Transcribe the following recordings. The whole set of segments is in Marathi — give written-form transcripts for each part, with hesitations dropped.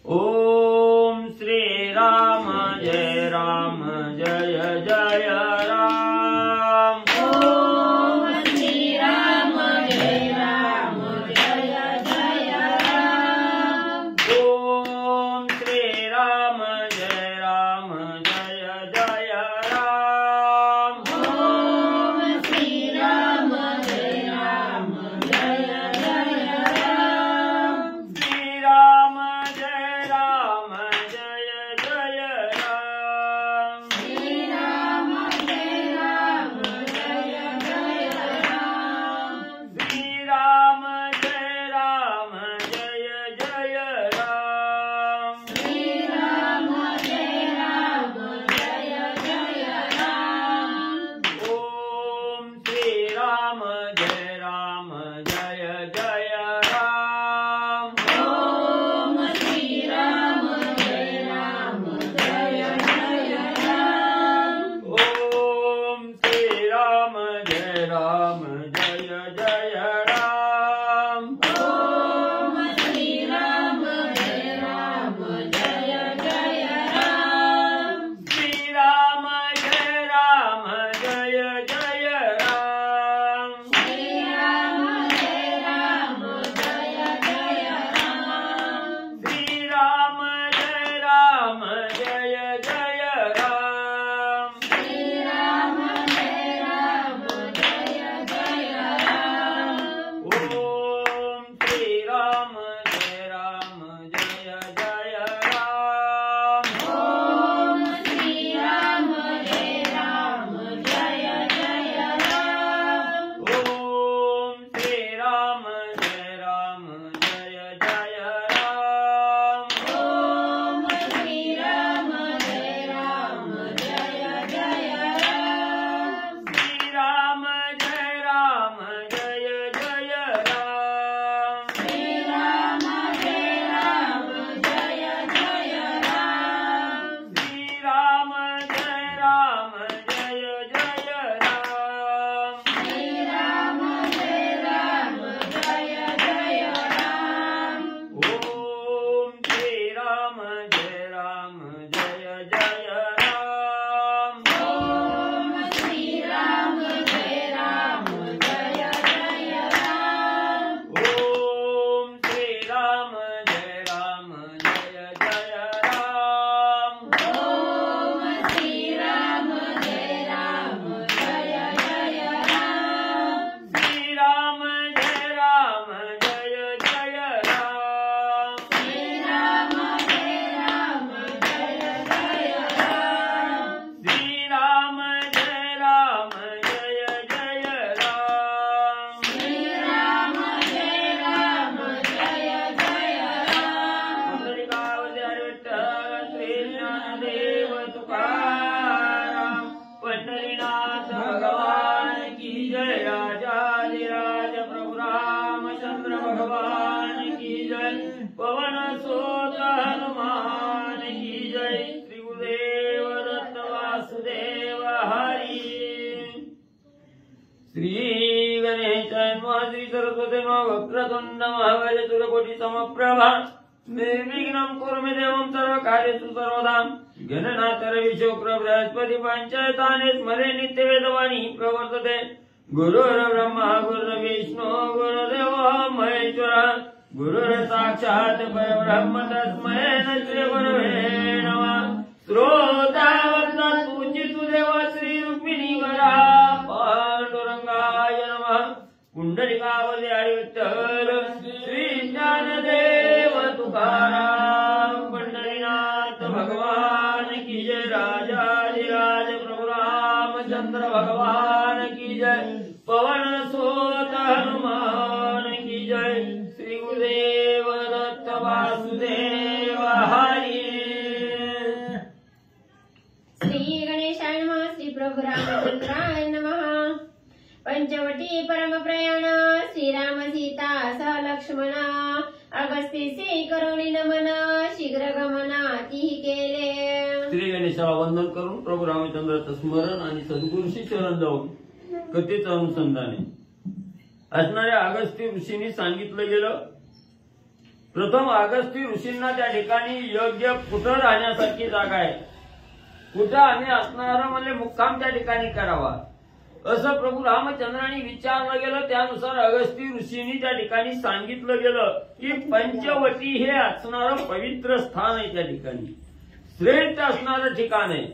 ओम श्री राम जय जय राम। ओम श्री राम जय जय राम। ओम श्री राम जय जय राम। ओम श्री राम जय जय राम। श्री राम जय जय जय राम। श्री राम जय जय जय राम। श्री राम जय जय जय राम। श्री राम जय जय राम। ओम श्री राम जय जय जय राम। ओम श्री राम जय जय राम। ओम श्री राम जय जय जय राम। ओम श्री राम जय जय राम। श्री राम जय जय जय राम। श्री राम जय जय राम। श्री राम जय जय जय राम। श्री राम जय जय राम। ओम श्री राम जय जय जय राम। ओम श्री राम जय जय राम। ओम श्री राम जय जय जय राम। ओम श्री राम जय जय राम। श्री राम जय जय जय राम। श्री राम जय जय जय राम। श्री राम जय जय जय राम। श्री राम जय जय जय राम। ओम श्री राम जय जय जय राम। ओम श्री राम जय जय जय राम। ओम श्री राम जय जय जय राम। ओम श्री राम जय जय जय राम। श्री राम जय जय जय राम। श्री राम जय जय राम। श्री राम जय जय जय राम। श्री राम जय जय राम। पुंडलिकावतार विठ्ठल श्री ज्ञानदेव तुकाराम पंढरीनाथ भगवान की जय। राजाधिराज प्रभु रामचंद्र भगवान की जय। पवन सुत हनुमान की जय। श्री गुरुदेव दत्त वासुदेव हरि। श्री गणेशाय नमः। श्री सरस्वती नमः। वक्रतुंड महाबलसुरकोटि समप्रभा निर्विघ्नं कुरु मे देवं सर्वकार्येषु सर्वदा। गणनाथ रविशुक्र बृहस्पति पंचायतानि स्मरे नित्यवेदवाणी प्रवर्तते। गुरुर्ब्रह्मा गुरुर्विष्णु गुरुर्देवो महेश्वरः। गुरुर्साक्षात् परब्रह्म तस्मै श्री गुरवे नमः। श्रोतावत्तात् पूजितु देव श्री रुक्मिणी वरा पांडुरंगाय नमः। पुंडलिकावतार विठ्ठल श्री ज्ञानदेव तुकाराम पंढरीनाथ भगवान की जय। राजाधिराज प्रभु रामचंद्र भगवान की जय। पवन सुत हनुमान की जय। श्री गुरुदेव दत्त वासुदेव हरि। श्री गणेशाय नमः। श्री प्रभु रामचंद्राय नमः। पंचवटी परम प्रयाण श्रीराम सीता सह लक्ष्मण अगस्तीसी करोनी नमन शीघ्र गमनाती केले। श्री गणेशाला वंदन करून प्रभू रामचंद्राचं स्मरण आणि सद्गुरूशी शरण जाऊन कथेचं अनुसंधान असणाऱ्या अगस्त्य ऋषींनी सांगितलं गेलं प्रथम अगस्ती ऋषींना त्या ठिकाणी योग्य कुठं राहण्यासारखी जागा आहे, कुठं आम्ही असणार म्हणजे मुक्काम त्या ठिकाणी करावा असं प्रभू रामचंद्रांनी विचारलं गेलं. त्यानुसार अगस्ती ऋषींनी त्या ठिकाणी सांगितलं गेलं की पंचवटी हे असणारं पवित्र स्थान आहे, त्या ठिकाणी श्रेष्ठ असणारं ठिकाण आहे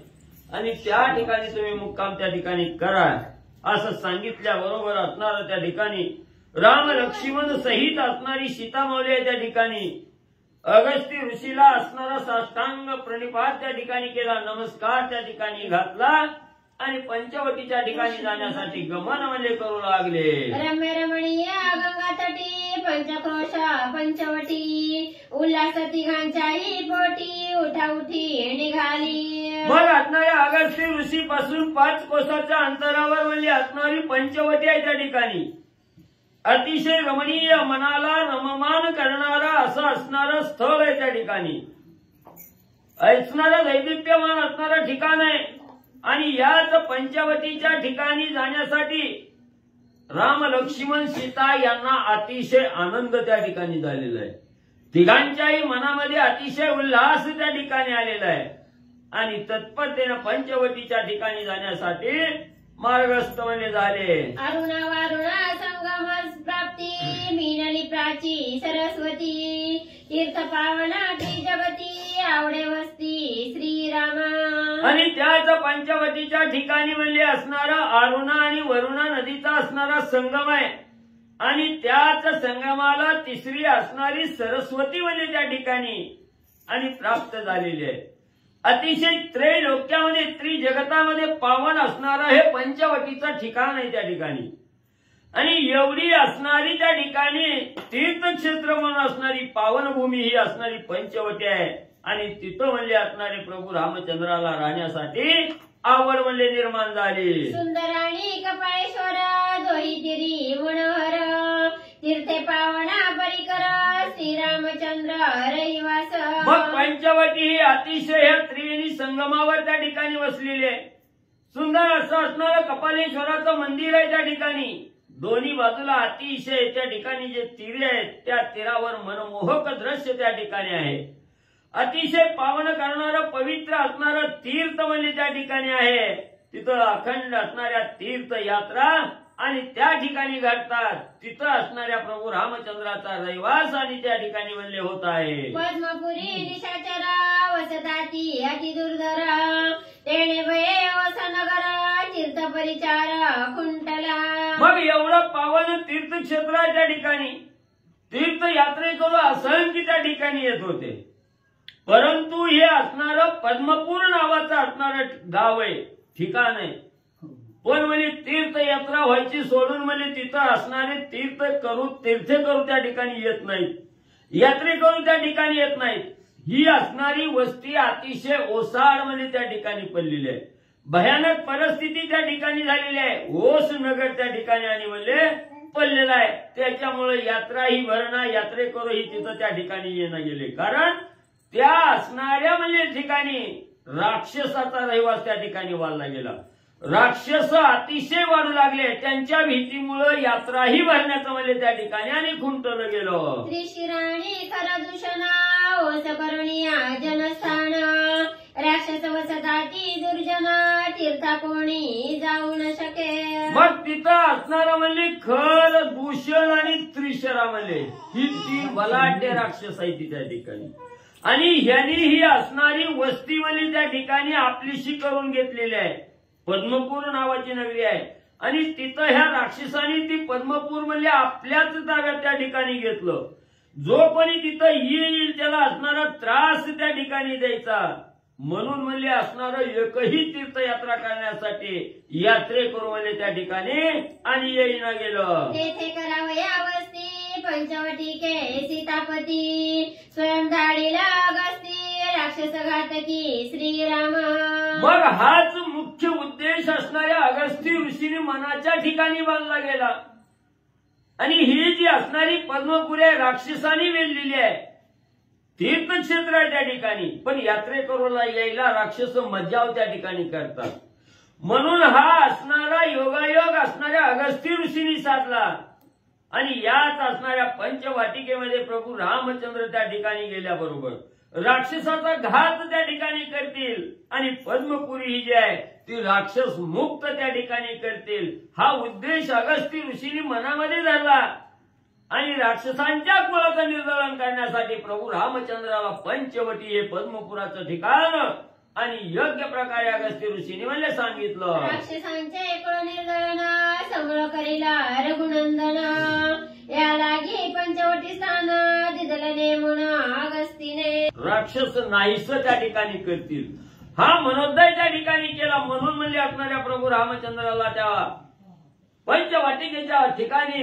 आणि त्या ठिकाणी तुम्ही मुक्काम त्या ठिकाणी करा असं सांगितल्याबरोबर असणारं त्या ठिकाणी राम लक्ष्मण सहित असणारी सीतामावली आहे. त्या ठिकाणी अगस्ती ऋषीला असणारा साष्टांग प्रणिपात त्या ठिकाणी केला, नमस्कार त्या ठिकाणी घातला आणि पंचवटीच्या ठिकाणी जाण्यासाठी गमन म्हणजे करू लागले. रम्य रमणीय गंगा तटी पंचक्रोश पंचवटी उल्हास तिघांच्याही पोटी उठा उठी निघाली. मग असणाऱ्या अगस्ती ऋषी पासून 5 कोसाच्या अंतरावर म्हणजे असणारी पंचवटी आहे. त्या ठिकाणी अतिशय रमणीय मनाला रममान करणारा असं असणारं स्थळ आहे. त्या ठिकाणी असणारं दैदिप्यमान असणारं ठिकाण आहे आणि याच पंचवटीच्या ठिकाणी जाण्यासाठी राम लक्ष्मण सीता यांना अतिशय आनंद त्या ठिकाणी झालेला आहे. तिघांच्याही मनामध्ये अतिशय उल्हास त्या ठिकाणी आलेला आहे आणि तत्परतेनं पंचवटीच्या ठिकाणी जाण्यासाठी मार्गस्थ म्हणजे झाले. अरुणा वारुणा संगम प्राप्ती मीनली प्राची सरस्वती तीर्थ पावना जगती आवडे वस्ती श्रीरामा. आणि त्याच पंचवटीच्या ठिकाणी म्हणजे असणारा अरुणा आणि वरुणा नदीचा असणारा संगम आहे आणि त्याच संगमाला तिसरी असणारी सरस्वती म्हणजे त्या ठिकाणी आणि प्राप्त झालेली आहे. अतिशय त्रैलोक्यामध्ये त्रिजगतामध्ये पावन असणारं हे पंचवटीचं ठिकाण आहे. त्या ठिकाणी आणि एवढी असणारी त्या ठिकाणी तीर्थक्षेत्र म्हणून असणारी पावनभूमी ही असणारी पंचवटी आहे आणि तिथं म्हणजे असणारे प्रभू रामचंद्राला राहण्यासाठी आवड म्हणजे निर्माण झाली. सुंदर आणि कपाळेश्वर दोही तिरी मनोहर तीर्थे पावना परिकर श्रीरामचंद्र रहिवास. मग पंचवटी ही अतिशय त्रिवेणी संगमावर त्या ठिकाणी वसलेली आहे. सुंदर असं असणारं कपालेश्वराचं मंदिर आहे. त्या ठिकाणी दोन्ही बाजूला अतिशय त्या ठिकाणी जे तीरे आहेत त्या तीरावर मनमोहक दृश्य त्या ठिकाणी आहे. अतिशय पावन करणारं पवित्र असणारं तीर्थ म्हणजे त्या ठिकाणी आहे. तिथं अखंड असणाऱ्या तीर्थयात्रा आणि त्या ठिकाणी घडतात. तिथं असणाऱ्या प्रभू रामचंद्राचा रहिवास आणि त्या ठिकाणी म्हणले होत आहे. पद्मपुरी निशाचरा वसताती अति दुर्धर तेणे भये वसनगर तीर्थ परिचार खुंटला. मग एवढं पावन तीर्थक्षेत्र आहे. त्या ठिकाणी तीर्थयात्रेकरू असंख्य त्या ठिकाणी येत होते, परंतु हे असणारं पद्मपूर नावाचं असणारं गाव आहे, ठिकाण आहे. पण म्हणजे तीर्थयात्रा व्हायची सोडून म्हणजे तिथं असणारे तीर्थेकरू त्या ठिकाणी येत नाहीत, यात्रेकरू त्या ठिकाणी येत नाहीत. ही असणारी वस्ती अतिशय ओसाड म्हणजे त्या ठिकाणी पडलेली आहे. भयानक परिस्थिती त्या ठिकाणी झालेली आहे. ओस नगर त्या ठिकाणी आणि म्हणजे पडलेला आहे. त्याच्यामुळे यात्रा ही भरणा यात्रेकरू ही तिथं त्या ठिकाणी येणं गेले, कारण त्या असणाऱ्या म्हणजे ठिकाणी राक्षसाचा रहिवास त्या ठिकाणी वाढला गेला. राक्षस अतिशय वाढू लागले. त्यांच्या भीतीमुळे यात्राही भरण्याचं म्हणजे त्या ठिकाणी आणि खुंटलं गेलं. त्रिशिराणी खरदूषणा ओस करुणिया जनस्थान राक्षस वसताती दुर्जना तीर्था कोणी जाऊ न शके. मग तिथं असणारा म्हणजे खर दूषण आणि त्रिशरा म्हणजे ही 3 बलाढ्य राक्षस आहे ती त्या ठिकाणी आणि ह्यांनी ही असणारी वस्ती म्हणजे त्या ठिकाणी आपलीशी करून घेतलेली आहे. पद्मपूर नावाची नगरी आहे आणि तिथं ह्या राक्षसांनी ती पद्मपूर म्हणजे आपल्याच ताब्यात त्या ठिकाणी घेतलं. जो कोणी तिथं येईल त्याला असणारा त्रास त्या ठिकाणी द्यायचा, म्हणून म्हणजे असणारं एकही तीर्थयात्रा करण्यासाठी यात्रेकरू म्हणजे त्या ठिकाणी आणि येईना गेलं. तेथे करावया वस्ती पंचवटी के सीतापती स्वयं धाडीला अगस्ती राक्षस घातकी श्रीराम. मग हाच मुख्य उद्देश असणाऱ्या अगस्ती ऋषीने मनाच्या ठिकाणी बांधला गेला आणि ही जी असणारी पद्मपुरे राक्षसांनी वेधलेली आहे, तीर्थक्षेत्र आहे त्या ठिकाणी, पण यात्रेकरूला यायला राक्षस मज्जाव त्या ठिकाणी करतात. म्हणून हा असणारा योगायोग असणाऱ्या अगस्ती ऋषींनी साधला आणि याच असणाऱ्या पंचवाटिकेमध्ये प्रभू रामचंद्र त्या ठिकाणी गेल्याबरोबर राक्षसाचा घात त्या ठिकाणी करतील आणि पद्मपुरी ही जी आहे ती राक्षस मुक्त त्या ठिकाणी करतील, हा उद्देश अगस्ती ऋषींनी मनामध्ये धरला आणि राक्षसांच्या कुळाचं निर्दलन करण्यासाठी प्रभू रामचंद्राला पंचवटी हे पद्मपुराचं ठिकाण आणि योग्य प्रकारे अगस्ती ऋषींनी म्हणजे सांगितलं. राक्षसांचे कुळ निर्दलन सगळं करीला रघुनंदन, या लागी पंचवटी स्थान दिदलं नेमून अगस्तीने. राक्षस नाहीस त्या ठिकाणी करतील हा मनोदय त्या ठिकाणी केला, म्हणून म्हणजे असणाऱ्या प्रभू रामचंद्राला त्या पंचवाटिकेच्या ठिकाणी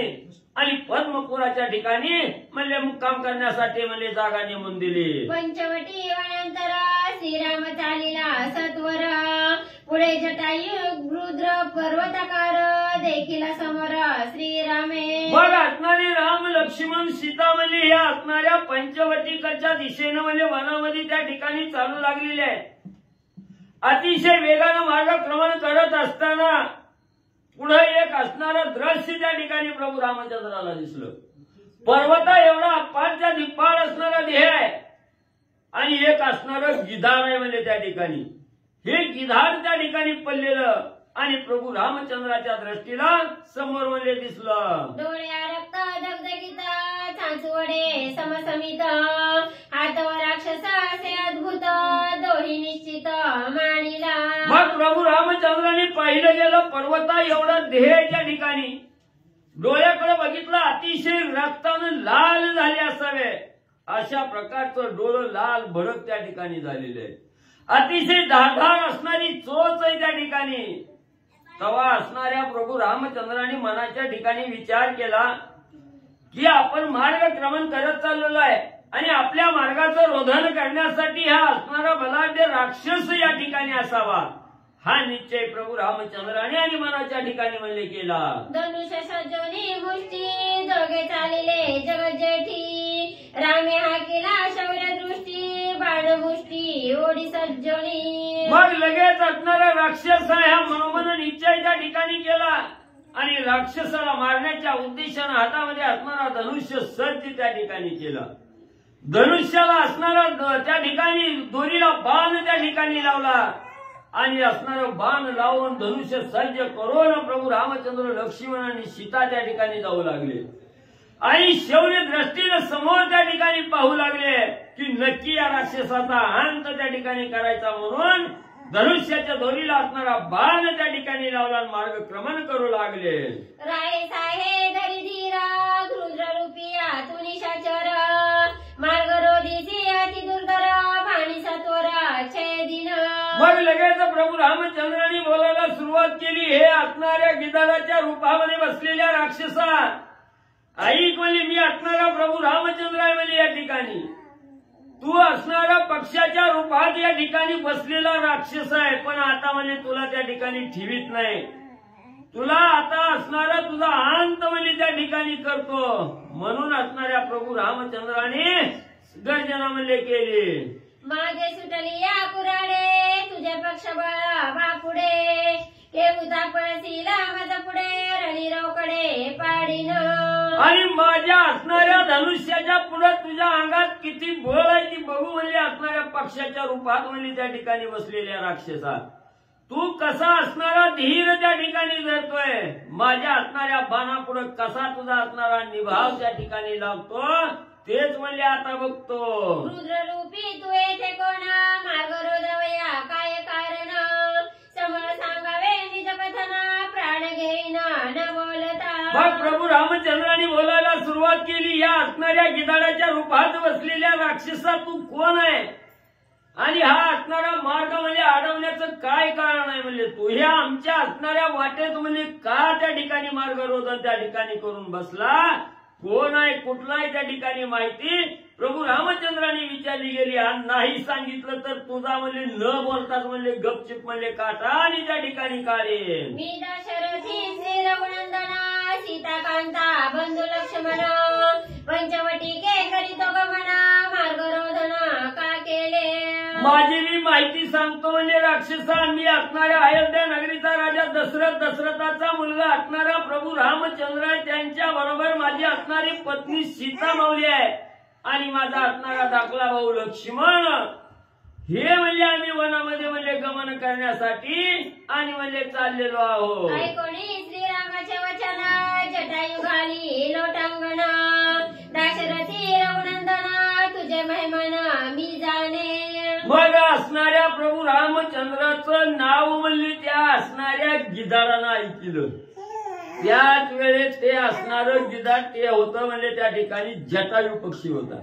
आणि पद्मपुराच्या ठिकाणी म्हणजे मुक्काम करण्यासाठी म्हणजे जागा नेमून दिली. पंचवटी वनांतर श्रीराम चालिला सत्वर, पुढे जटायू रुद्र पर्वताकार देखील समोर श्रीरामे. मग असणारे राम लक्ष्मण सीता म्हणजे या असणाऱ्या पंचवटिकाच्या दिशेनं म्हणजे वनामध्ये त्या ठिकाणी चालू लागलेले आहे. अतिशय वेगानं मार्गक्रमण करत असताना पुढे एक असणारं दृश्य त्या ठिकाणी प्रभू रामचंद्राला दिसलं. पर्वता एवढा अप्पाच्या दिप्पाड असणारा देह आहे आणि एक असणारं गिधाड आहे म्हणजे त्या ठिकाणी. हे गिधाड त्या ठिकाणी पडलेलं आणि प्रभू रामचंद्राच्या दृष्टीला समोर म्हणजे दिसलं. डोळ्या रक्त दगदगीत चांचवडे समसमित, हातावर राक्षस असे अद्भुत दोही निश्चित मानिला. मग प्रभू रामचंद्राने पाहिलं गेलं पर्वता एवढा देह आहे त्या ठिकाणी. डोळ्याकडे बघितलं अतिशय रक्तानं लाल झाले असावे अशा प्रकारचं डोळं लाल भडक त्या ठिकाणी झालेलं आहे. अतिशय धारदार असणारी चोच आहे त्या ठिकाणी. तेव्हा असणाऱ्या प्रभू रामचंद्राने मनाच्या ठिकाणी विचार केला की आपण मार्गक्रमण करत चाललेलो आहे आणि आपल्या मार्गाचं रोधन करण्यासाठी हा असणारा बलाढ्य राक्षस या ठिकाणी असावा, हा निश्चय प्रभू रामचंद्राने आणि मनाच्या ठिकाणी म्हणले केला. धनुष्य सज्जोनी मुष्टी दोघे चालिले जगजेठी, रामे हा केला शौर्य दृष्टी बाणमुष्टी ओढी सज्जोनी. मग लगेच असणारा राक्षस हा मनोमन निश्चय त्या ठिकाणी केला आणि राक्षसाला मारण्याच्या उद्देशानं हातामध्ये असणारा धनुष्य सज्ज त्या ठिकाणी केला. धनुष्याला असणारा त्या ठिकाणी दोरीला बाण त्या ठिकाणी लावला आणि असणारं बाण लावून धनुष्य सज्ज करून प्रभू रामचंद्र लक्ष्मण आणि सीता त्या ठिकाणी जाऊ लागले आणि शौर्य दृष्टीनं समोर त्या ठिकाणी पाहू लागले की नक्की या राक्षसाचा अंत त्या ठिकाणी करायचा, म्हणून धनुष्याच्या दोरीला असणारा बाण त्या ठिकाणी लावला मार्गक्रमण करू लागले. राय साहे धरी धीरा रुद्र रूपी आतून निशाचर, मार्ग रोधीसी अति दुर्धर भाणी सत्वर छेदिन. मग लगेच प्रभू रामचंद्रांनी बोलायला सुरुवात केली. हे असणाऱ्या गिधाडाच्या रूपामध्ये बसलेल्या राक्षसा ऐक म्हणजे मी असणारा प्रभू रामचंद्र आहे म्हणजे या ठिकाणी. तू असणारा पक्षाच्या रूपात या ठिकाणी बसलेला राक्षस आहे, पण आता म्हणजे तुला त्या ठिकाणी ठेवीत नाही. तुला आता असणारा तुझा अंत म्हणजे त्या ठिकाणी करतो, म्हणून असणाऱ्या प्रभू रामचंद्राने गर्जना म्हणजे केली. माझे सुटली या कुराडे तुझे पक्ष बळा बापुडे, केवुता पळसीला माझा पुढे रणीरावकडे पाडीन. आणि माझ्या असणाऱ्या धनुष्याच्या पुढे तुझ्या अंगात किती बळ आहे ती बघू म्हणजे असणाऱ्या पक्षाच्या रूपात म्हणजे त्या ठिकाणी बसलेल्या राक्षसा. तू कसा असणारा धीर त्या ठिकाणी धरतोय, माझ्या असणाऱ्या बाणापुढे कसा तुझा असणारा निभाव त्या ठिकाणी लागतो तेच म्हणजे आता बघतो. रुद्ररूपी तू येथे कोण मार्ग रोधवया काय कारण, समोर सांगावे निज कथन प्राण घेईन न बोलता. मग प्रभू रामचंद्रांनी बोलायला सुरुवात केली. या असणाऱ्या गिधाडाच्या रूपात बसलेल्या राक्षसा तू कोण आहे आणि हा असणारा मार्ग म्हणजे अडवण्याचं काय कारण आहे, म्हणजे तू ह्या आमच्या असणाऱ्या वाटेत म्हणजे का त्या ठिकाणी मार्ग रोधन त्या ठिकाणी करून बसला, कोण आहे कुठला आहे त्या ठिकाणी माहिती प्रभू रामचंद्रांनी विचारली गेली. आणि नाही सांगितलं तर तुझा म्हणजे न बोलताच म्हणजे गपचिप म्हणजे काटा आणि त्या ठिकाणी काढे. मी दशरथी श्री रघुनंदना सीताकांता बंधू लक्ष्मण, पंचवटी के करीतो गमन मार्ग रोधन का केले. माझी मी माहिती सांगतो म्हणजे राक्षसा, मी असणाऱ्या अयोध्या नगरीचा राजा दशरथाचा मुलगा असणारा प्रभू रामचंद्र आहे, त्यांच्या बरोबर माझी असणारी पत्नी सीता माऊली आहे आणि माझा असणारा धाकला भाऊ लक्ष्मण, हे म्हणजे आम्ही वनामध्ये म्हणजे गमन करण्यासाठी आणि म्हणजे चाललेलो आहोत. ऐकोणी श्रीरामाचे वचन, जटायु घाली लोटांगण, दाशरथी रघुनंदन, तुझे महिमन मी जाणे. मग असणाऱ्या प्रभू रामचंद्राचं नाव म्हणले त्या असणाऱ्या गिधाडानं ऐकलं. त्याच वेळेस ते असणारं गिधाड ते होतं म्हणजे त्या ठिकाणी जटायू पक्षी होता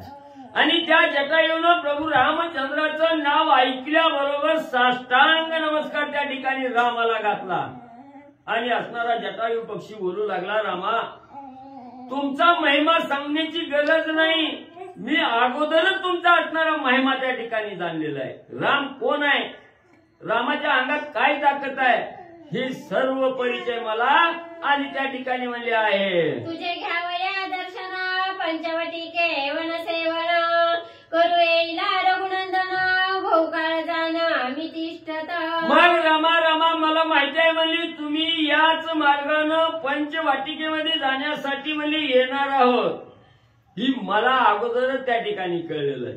आणि त्या जटायूनं प्रभू रामचंद्राचं नाव ऐकल्याबरोबर साष्टांग नमस्कार त्या ठिकाणी रामाला घातला आणि असणारा जटायू पक्षी बोलू लागला, रामा तुमचा महिमा सांगण्याची गरज नाही, मी अगोदरच तुमचा असणारा महिमा त्या ठिकाणी जाणलेला आहे. राम कोण आहे, रामाच्या अंगात काय ताकद आहे, हे सर्व परिचय मला आणि त्या ठिकाणी म्हणले आहे. तुझे घ्यावया दर्शन, पंचवटी वन सेवन, करू येईला रघुनंदन, भोकाळ जाण मी तिष्ठत. मग रामा मला माहिती आहे म्हणली तुम्ही याच मार्गानं पंचवाटिकेमध्ये जाण्यासाठी म्हणले येणार आहोत, ही मला अगोदरच त्या ठिकाणी कळलेलं आहे.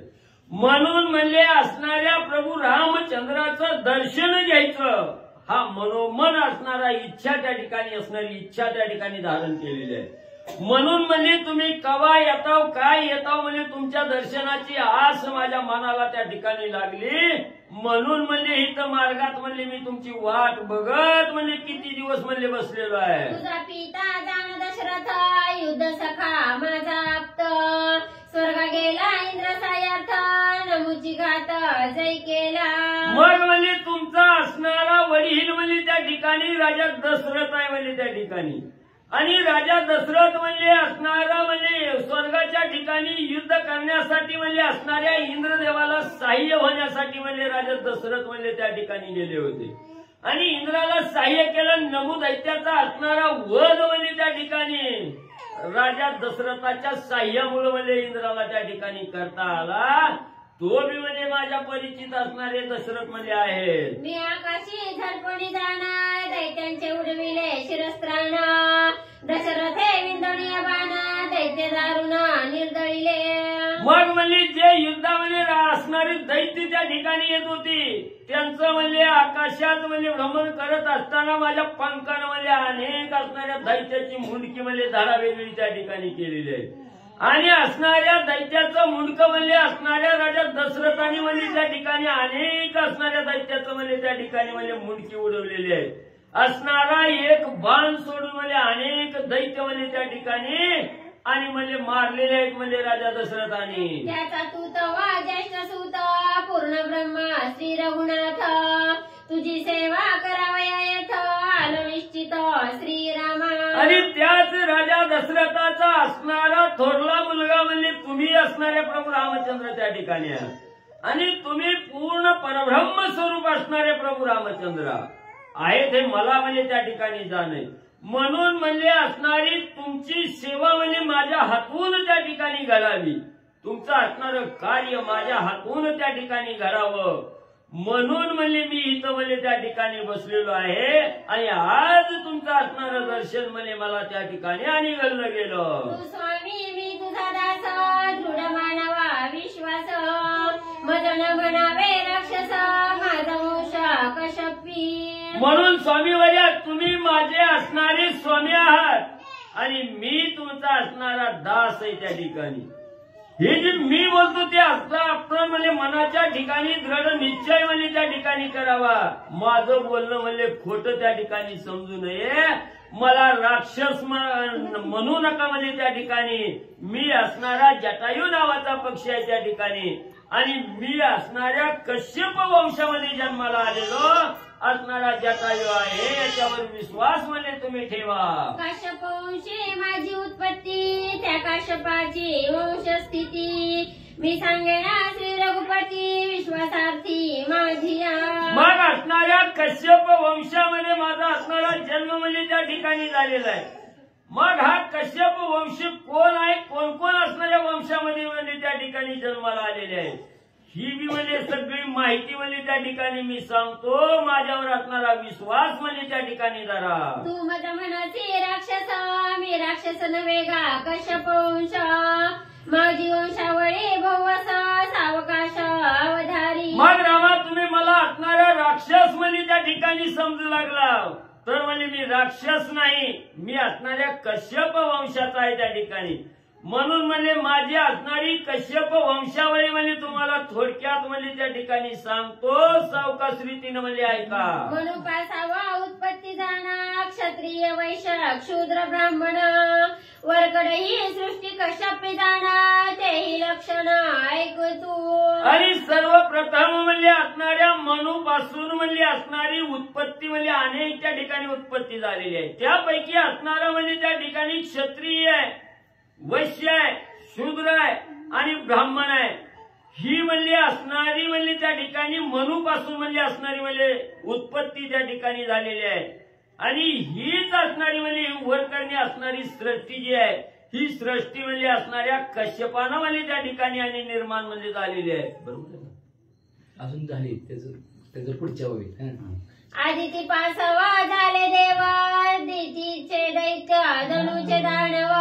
म्हणून म्हणले असणाऱ्या प्रभू रामचंद्राचं दर्शन घ्यायचं, हा मनोमन असणारा इच्छा त्या ठिकाणी असणारी इच्छा त्या ठिकाणी धारण केलेली आहे. म्हणून म्हणजे तुम्ही कवा येताव काय येताव म्हणजे तुमच्या दर्शनाची आस माझ्या मनाला त्या ठिकाणी लागली. म्हणून म्हणजे इथं मार्गात म्हणले मी तुमची वाट बघत म्हणजे किती दिवस म्हणले बसलेलो आहे. तुझा पिता जाण दशरथ, युद्ध सखा माझा आप्त, स्वर्ग गेला इंद्र सायार्थ, नमुची घात जय केला. मग म्हणजे तुमचा असणारा वडील म्हणजे त्या ठिकाणी राजा दशरथ आहे म्हणजे त्या ठिकाणी, आणि राजा दशरथ म्हणजे असणारा म्हणजे स्वर्गाच्या ठिकाणी युद्ध करण्यासाठी म्हणजे असणाऱ्या इंद्रदेवाला सहाय्य होण्यासाठी म्हणजे राजा दशरथ म्हणजे त्या ठिकाणी गेले होते आणि इंद्राला सहाय्य केलं. नमू दैत्याचा असणारा वध म्हणजे त्या ठिकाणी राजा दशरथाच्या सहाय्यामुळे म्हणजे इंद्राला त्या ठिकाणी करता आला. तो बी म्हणजे माझ्या परिचित असणारे दशरथ म्हणजे आहेत. मी आकाशी झडपणी जाणार, दैत्यांचे उडविले शिरस्त्राण, दशरथे विंदणीय बाण, दैत्य दारुण निर्दळीले. मग म्हणजे जे युद्धामध्ये असणारी दैत्य त्या ठिकाणी येत होती त्यांचं म्हणजे आकाशात म्हणजे भ्रमण करत असताना माझ्या पंखानं म्हणजे अनेक असणाऱ्या दैत्याची मुंडकी म्हणजे धारा वेगळी त्या ठिकाणी केलेली आहे आणि असणाऱ्या दैत्याचं मुंडकं म्हणजे असणाऱ्या राजा दशरथांनी म्हणजे त्या ठिकाणी अनेक असणाऱ्या दैत्याचं म्हणजे त्या ठिकाणी म्हणजे मुंडकी उडवलेली आहे. असणारा एक बाण सोडून म्हणजे अनेक दैत्य म्हणजे त्या ठिकाणी आणि म्हणजे मारलेले आहेत म्हणजे राजा दशरथांनी. त्याचा तू तवा ज्येष्ठ सूत, पूर्ण ब्रह्मा श्री रघुनाथ, तुझी सेवा करावया येथ, आलो निश्चित श्रीरामा. आणि त्याच राजा दशरथाचा असणारा थोरला मुलगा म्हणजे तुम्ही असणारे प्रभू रामचंद्र त्या ठिकाणी आहात आणि तुम्ही पूर्ण परब्रह्म स्वरूप असणारे प्रभू रामचंद्र आहेत हे मला म्हणजे त्या ठिकाणी जाणे. म्हणून म्हणजे असणारी तुमची सेवा म्हणजे माझ्या हातून त्या ठिकाणी घडावी, तुमचं असणारं कार्य माझ्या हातून त्या ठिकाणी घडावं म्हणून म्हणजे मी इथं म्हणजे त्या ठिकाणी बसलेलो आहे आणि आज तुमचं असणारं दर्शन म्हणजे मला त्या ठिकाणी आणि घडलं गेलं. तू स्वामी मी तुझा दास, दृढ मानवा विश्वास, मदन म्हणावे राक्षस, माझा वंश कशपी. म्हणून स्वामी वया तुम्ही माझे असणारे स्वामी आहात आणि मी तुमचा असणारा दास आहे त्या ठिकाणी. हे जे मी बोलतो ते आपण म्हणजे मनाच्या ठिकाणी दृढ निश्चय म्हणजे त्या ठिकाणी करावा. माझं बोलणं म्हणजे खोटं त्या ठिकाणी समजू नये. मला राक्षस म्हणू नका म्हणजे त्या ठिकाणी. मी असणारा जटायू नावाचा पक्षी आहे त्या ठिकाणी आणि मी असणाऱ्या कश्यप वंशामध्ये जन्माला आलेलो असणारा जटायू आहे, याच्यावर विश्वास म्हणजे तुम्ही ठेवा. काश्यप वंशी माझी उत्पत्ती, त्या काश्यपाची वंश स्थिती, मी सांगेन श्री रघुपती, विश्वासार्थी माझी. मग असणाऱ्या कश्यप वंशामध्ये माझा असणारा जन्म म्हणजे त्या ठिकाणी झालेला आहे. मग हा कश्यप वंश कोण आहे, कोण कोण असणाऱ्या वंशामध्ये म्हणजे त्या ठिकाणी जन्माला आलेले आहे ही बी म्हणजे सगळी माहिती म्हणजे त्या ठिकाणी मी सांगतो. माझ्यावर असणारा विश्वास म्हणजे त्या ठिकाणी जरा. तू माझ्या मनाची राक्षस मी राक्षस नव्हे गा कश्यप वंश माझी वंशावळी भवस सावकाश अवधारी. मग रामा तुम्ही मला असणारा राक्षस म्हणजे त्या ठिकाणी समजू लागला. तर म्हणजे मी राक्षस नाही, मी असणाऱ्या कश्यप वंशाचा आहे त्या ठिकाणी. म्हणून म्हणजे माझी असणारी कश्यप वंशावळी म्हणजे तुम्हाला थोडक्यात म्हणजे त्या ठिकाणी सांगतो. सावकाश रीतीनं म्हणजे ऐका. म्हणून पासावा उत्पत्ती जाणा क्षत्रिय वैश्य शूद्र ब्राह्मण वरकड ही सृष्टी कश्यपी जाणा तेही लक्षण ऐक तू. आणि सर्वप्रथम म्हणजे असणाऱ्या मनूपासून म्हणजे असणारी उत्पत्ती म्हणजे अनेक त्या ठिकाणी उत्पत्ती झालेली आहे. त्यापैकी असणारा म्हणजे त्या ठिकाणी क्षत्रिय आहे, वैश्य आहे, शूद्र आहे आणि ब्राह्मण आहे. ही म्हणजे असणारी म्हणजे त्या ठिकाणी मनूपासून म्हणजे असणारी म्हणजे उत्पत्ती त्या ठिकाणी झालेली आहे. आणि हीच असणारी म्हणजे वरकरणी असणारी सृष्टी जी आहे ही सृष्टी म्हणजे असणाऱ्या कश्यपानं म्हणजे त्या ठिकाणी आणि निर्माण म्हणजे झालेली आहे. बरोबर आहे ना? अजून झाली त्याचं पुढच्या होईल. आदिती पासवा झाले देव दितीचे दैत्य धनुचे दानव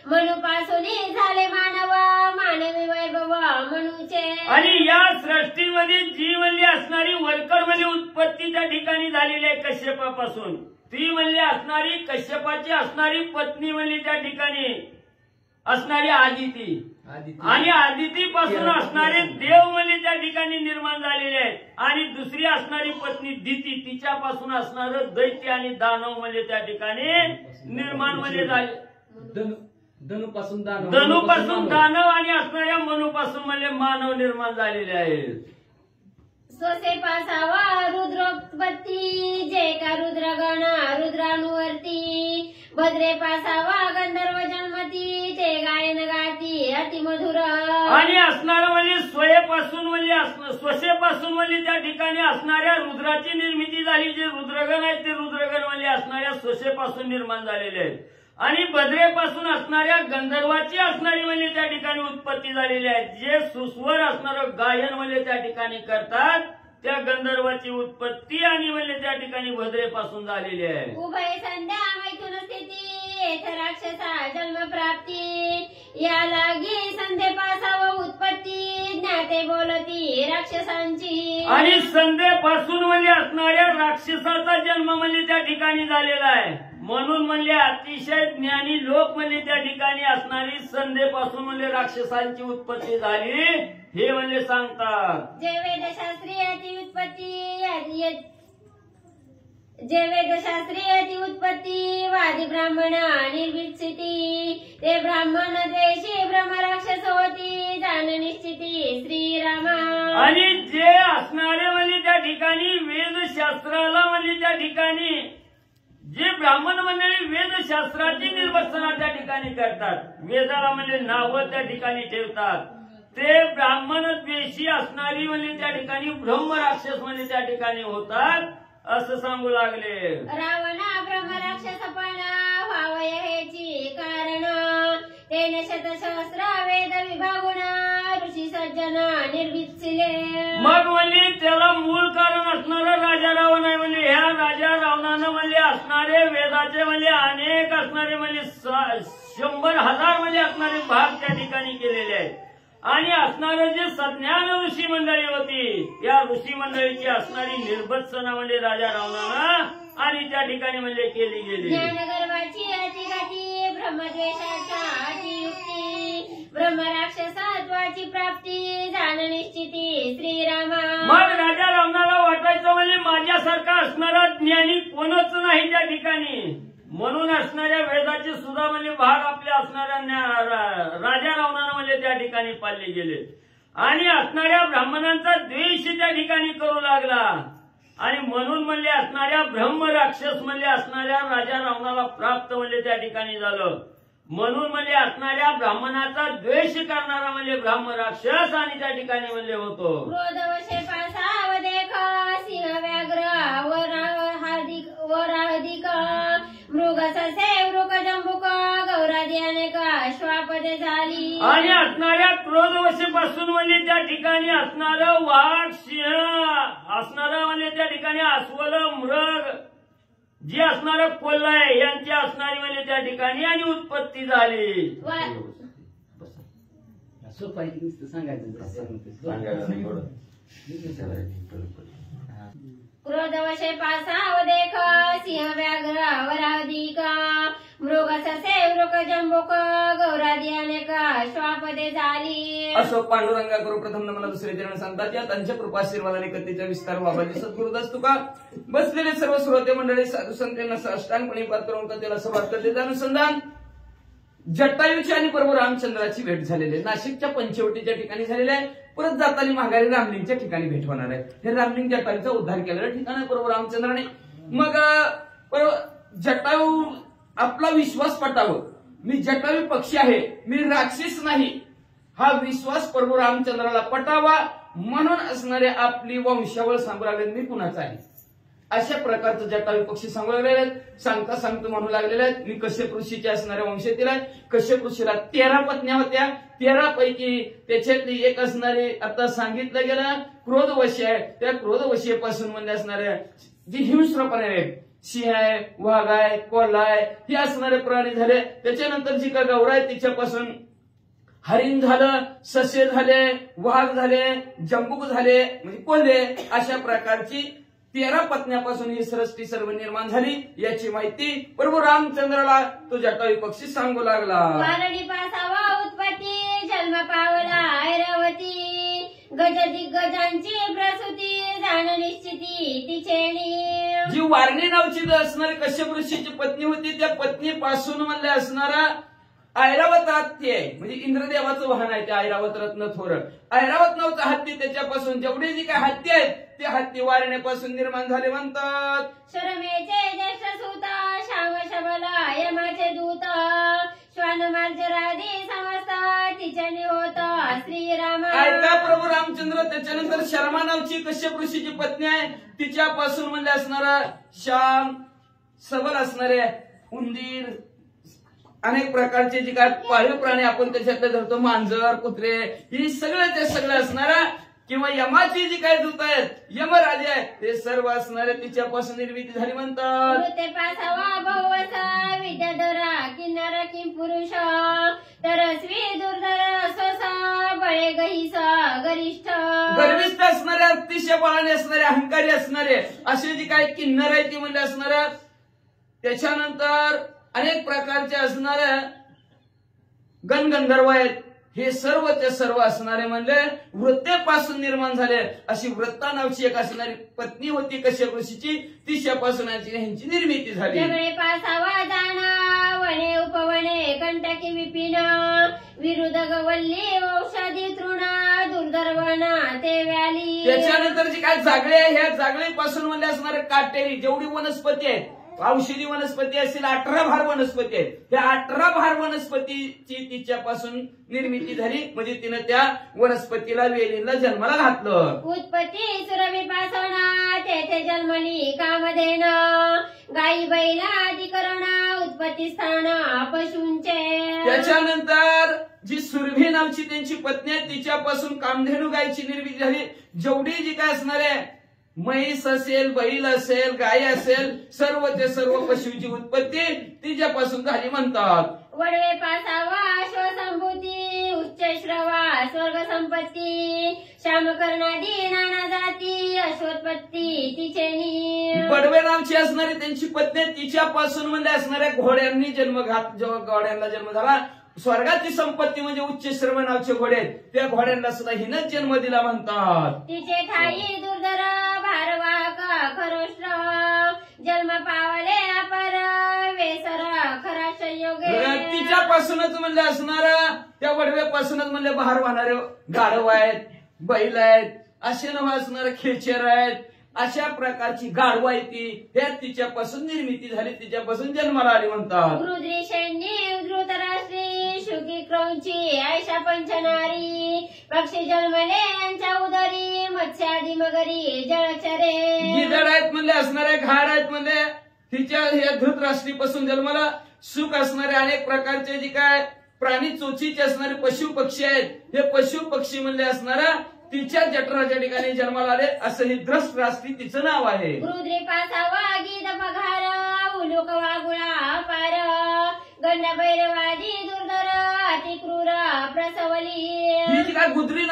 मनुपासून झाले मानव मानवी वैभव मनुचे. आणि या सृष्टीमध्ये जी म्हणजे असणारी वरकर म्हणजे उत्पत्ती त्या ठिकाणी झालेली आहे कश्यपापासून. ती म्हणजे असणारी कश्यपाची असणारी पत्नी म्हणजे त्या ठिकाणी असणारी आदिती. आणि आदितीपासून असणारे देव म्हणजे त्या ठिकाणी निर्माण झालेले आहेत. आणि दुसरी असणारी पत्नी दिती तिच्यापासून असणारं दैत्य आणि दानव म्हणजे त्या ठिकाणी निर्माण म्हणजे झाले. धनुपासून दानव आणि असणाऱ्या मनूपासून म्हणजे मानव निर्माण झालेले आहेत. स्वसे पासावा रुद्रोत्पत्ती जे का रुद्रगण रुद्रानुवर्ती भद्रे पासावा गंधर्व जन्मती ते गायन गाती अतिमधुर. आणि असणारं म्हणजे स्वयपासून म्हणजे स्वशेपासून म्हणजे त्या ठिकाणी असणाऱ्या रुद्राची निर्मिती झाली. जे रुद्रगण आहेत ते रुद्रगण म्हणजे असणाऱ्या स्वशेपासून निर्माण झालेले आहेत. आणि भद्रेपासून असणाऱ्या गंधर्वाची असणारी म्हणजे त्या ठिकाणी उत्पत्ती झालेली आहे. जे सुस्वर असणारं गायन म्हणजे त्या ठिकाणी करतात त्या गंधर्वाची उत्पत्ती आणि म्हणजे त्या ठिकाणी भद्रेपासून झालेली आहे. उभय संध्या मैथुन स्थिती येथ राक्षसा जन्म प्राप्ती या लागी संधे पासाव उत्पत्ती ज्ञाते बोलती राक्षसांची. आणि संधेपासून म्हणजे असणाऱ्या राक्षसाचा जन्म म्हणजे त्या ठिकाणी झालेला आहे. म्हणून म्हणजे अतिशय ज्ञानी लोक म्हणजे त्या ठिकाणी असणारी संधेपासून म्हणजे राक्षसांची उत्पत्ती झाली हे म्हणजे सांगतात. जे वेदशास्त्रीयाची उत्पत्ती वादी ब्राह्मण निर्विस्थिती ते ब्राह्मण द्वेषी ब्रह्म राक्षस होती जाण निश्चिती श्रीरामा. आणि जे असणारे म्हणजे त्या ठिकाणी वेदशास्त्राला म्हणजे त्या ठिकाणी जे ब्राह्मण मंडळी वेदशास्त्राची निर्वचना त्या ठिकाणी करतात, वेदाला म्हणजे नावं त्या ठिकाणी ठेवतात, ते ब्राह्मण द्वेषी असणारी म्हणजे त्या ठिकाणी ब्रह्म राक्षस म्हणजे त्या ठिकाणी होतात असं सांगू लागले. रावणा ब्रह्म राक्षसपणा व्हावय हेची कारण तेन शतसहस्र वेद विभागुण ऋषी सज्जन निर्वित्सिले. मग म्हणजे त्याला मूळ कारण असणारा राजा रावण आहे. म्हणजे ह्या राजा रावणानं म्हणजे असणारे वेदाचे म्हणजे अनेक असणारे म्हणजे 100,000 म्हणजे असणारे भाग त्या ठिकाणी केलेले आहेत. आणि असणारे जे सज्ञान ऋषी मंडळी होती या ऋषी मंडळीची असणारी निर्भत्सना म्हणजे राजा रावणानं आणि त्या ठिकाणी म्हणजे केली गेली. ज्ञानगर्भाची अतिघाती ब्रह्मद्वेषाच्या अतियुक्ती ब्रह्म राक्षसत्वाची प्राप्ती जाण निश्चिती श्रीरामा. मग राजा रावणाला वाटायचं म्हणजे माझ्यासारखा असणारा ज्ञानी कोणच नाही त्या ठिकाणी. म्हणून असणाऱ्या वेदाचे सुद्धा म्हणजे भाग आपल्या असणाऱ्या राजा रावणानं म्हणजे त्या ठिकाणी पाळले गेले. आणि असणाऱ्या ब्राह्मणांचा द्वेष त्या ठिकाणी करू लागला. आणि म्हणून म्हणजे असणाऱ्या ब्रह्म राक्षस म्हणजे असणाऱ्या राजा रावणाला प्राप्त म्हणजे त्या ठिकाणी झालं. म्हणून म्हणजे असणाऱ्या ब्राह्मणाचा द्वेष करणारा म्हणजे ब्राह्म राक्षस आणि त्या ठिकाणी म्हणजे होतो. क्रोधवशे पासाव देख सिंह व्याघ्र वराधिक मृग ससे वृक जंबुक गौरादी अनेक श्वापदे झाली. आणि असणाऱ्या क्रोधवशीपासून म्हणजे त्या ठिकाणी असणारं वाघ, सिंह असणारं म्हणजे त्या ठिकाणी अस्वल, मृग जे असणारं कोल्हाय यांची असणारी म्हणजे त्या ठिकाणी आणि उत्पत्ती झाली. सोपं आहे की नुसतं सांगायचं. क्रोधवशे पासाव देख सिंह व्याघ्र वराधिक मृग ससे वृक जंबुक गौरादी अनेक श्वापदे झाली. असो पांडुरंगा करू प्रथम मला दुसरे चरण सांगतात. या त्यांच्या कृपाशीर्वादाने कथेचा विस्तार बाबाजी सद्गुरुदास तुका बसलेले सर्व श्रोते मंडळी साधू संतांना साष्टांगपणे पार करून कथेला सुरुवात करते. अनुसंधान जटायूची आणि प्रभू रामचंद्राची भेट झालेली आहे. नाशिकच्या पंचवटीच्या ठिकाणी झालेली आहे. परत जाताना माघारी रामलिंगच्या ठिकाणी भेट होणार आहे. हे रामलिंग जटायूचा उद्धार केलेलं ठिकाण आहे प्रभू रामचंद्राने. मग जटायू आपला विश्वास पटावं, मी जटायू पक्षी आहे, मी राक्षस नाही, हा विश्वास प्रभू रामचंद्राला पटावा म्हणून असणारे आपली वंशावळ सांगू लागले मी कुणाचा आहे. अशा प्रकारचं जटायू पक्षी सांगू लागलेले आहेत. सांगता सांगतो म्हणू लागलेले आहेत मी कश्यप ऋषीचे असणाऱ्या वंशातील आहे. कश्यप ऋषीला 13 पत्न्या होत्या. 13 पैकी त्याच्यातली एक असणारे आता सांगितलं गेलं क्रोधवशी आहे. त्या क्रोधवशीपासून म्हणजे असणाऱ्या जी हिंस्र प्राणी आहेत, सिंह आहे, वाघ आहे, कोल्हा आहे, हे असणारे प्राणी झाले. त्याच्यानंतर जी का गौरा आहे तिच्यापासून हरिण झालं, ससे झाले, वाघ झाले, जंबूक झाले म्हणजे कोल्हे. अशा प्रकारची 13 पत्न्यापासून ही सृष्टी सर्व निर्माण झाली याची माहिती प्रभू रामचंद्राला तो जटायू पक्षी सांगू लागला. वारणी पासावा उत्पत्ती जन्म पावला ऐरावती गज दिग्गजांची प्रसूती जाण निश्चिती तिचेणी. जी वारणी नावची असणारी कश्यप ऋषीची पत्नी होती त्या पत्नीपासून म्हणले असणारा ऐरावत हत्ती आहे म्हणजे इंद्रदेवाचं वाहन आहे ते ऐरावत रत्न थोर. ऐरावत नावचा हत्ती त्याच्यापासून जेवढे जी काही हत्ती आहेत ते हत्ती वारण्यापासून निर्माण झाले म्हणतात. शरमेचे ज्येष्ठ सूत श्याम शबला यमाचे दूत श्वान मार्जरादी समस्त तिच्याने होत श्रीराम. ऐका प्रभू रामचंद्र. त्याच्यानंतर शर्मा नावची कश्यप ऋषीची पत्नी आहे तिच्यापासून म्हणजे असणारा श्याम सबल असणारे उंदीर अनेक प्रकारचे जे काय पाळीव प्राणी आपण त्याच्यातले धरतो मांजर कुत्रे ही सगळं ते सगळं असणारा किंवा यमाची जी काही दूत आहेत यमराजे आहेत ते सर्व असणारे तिच्यापासून निर्मिती झाली म्हणतात. मृते पासावा बहुवसा विद्याधरा किन्नर किं पुरुष तरस्वी दुर्धर स्वसा बळे गहिस गरिष्ठ. गर्विष्ठ असणारे अतिशय बळाने असणारे अहंकारी असणारे असे जे काही किन्नर आहे ती म्हणजे असणाऱ्या. त्याच्यानंतर अनेक प्रकारचे असणारे गणगंधर्व आहेत. हे सर्वचे सर्व असणारे म्हणजे वृत्तेपासून निर्माण झाले. अशी वृत्ता नावची एक असणारी पत्नी होती कश्यप ऋषीची तिच्यापासून ह्यांची निर्मिती झाली. जगळे पासावा जाणा वने उपवने कंटकी विपिन विरुद्ध गवल्ली औषधी तृणा दुर्धर्वना ते व्याली. त्याच्यानंतर जी काय जागळे आहे ह्या जागळीपासून म्हणजे असणारे काटेरी जेवढी वनस्पती आहेत औषधी वनस्पती असतील 18 भार वनस्पती आहेत. त्या 18 भार वनस्पतीची तिच्यापासून निर्मिती झाली म्हणजे तिनं त्या वनस्पतीला वेलीला जन्माला घातलं. उत्पत्ती सुरभिपासना तेथे जन्मली कामधेन गाई बैला अधिकरणा उत्पत्ती स्थान पशूंचे. त्याच्यानंतर जी सुरभी नावची त्यांची पत्नी आहे तिच्यापासून कामधेनू गायची निर्मिती झाली. जेवढी जी काय असणार आहे म्हैस असेल बैल असेल गाय असेल सर्व ते सर्व पशूची उत्पत्ती तिच्यापासून झाली म्हणतात. वडवे पासावा अश्वसंभूती उच्च श्रवा स्वर्ग संपत्ती श्यामकर्णादी नाना जाती अश्वोत्पत्ती तिचेनी. बडवे नावची असणारी त्यांची पत्नी तिच्यापासून म्हणजे असणाऱ्या घोड्यांनी जन्म जेव्हा घोड्यांना जन्म झाला स्वर्गाची संपत्ती म्हणजे उच्च श्रव नावचे घोडे त्या घोड्यांना सुद्धा हिनच जन्म दिला म्हणतात. तिचे ठाई दुर्धर भारवाहक खरोष्ट्र जन्म पावले अपर वेसर खरा संयोगे. तिच्यापासूनच म्हणजे असणारा त्या वडव्यापासूनच म्हणजे बहार वाहणारे गाढव आहेत बैल आहेत असे नव असणारे खेचर आहेत अशा प्रकारची गाढव आहे ती हे तिच्यापासून निर्मिती झाली तिच्यापासून जन्माला आली म्हणतात. गृद्रीशेंनी धृतराष्ट्री शुकी क्रौंची आयशा पंचनारी पक्षी जन्मले यांच्या उदरी मत्स्यादी मगरी जळचरे. गिधड आहेत म्हणजे असणारे घाड आहेत म्हणजे तिच्या या धृतराष्ट्रीपासून जन्माला सुख असणारे अनेक प्रकारचे जे काय प्राणी चोचीचे असणारे पशु पक्षी आहेत. हे पशु पक्षी म्हणले असणारा तिच्या जठराच्या ठिकाणी जन्माला आले असं ही धृष्टराष्ट्री तिचं नाव आहे. रुद्रे पासावा गीत पघार उलुक वागुळा पार गंड भैरवादी दुर्धर अति क्रूर प्रसवली. ही जी काय गृध्री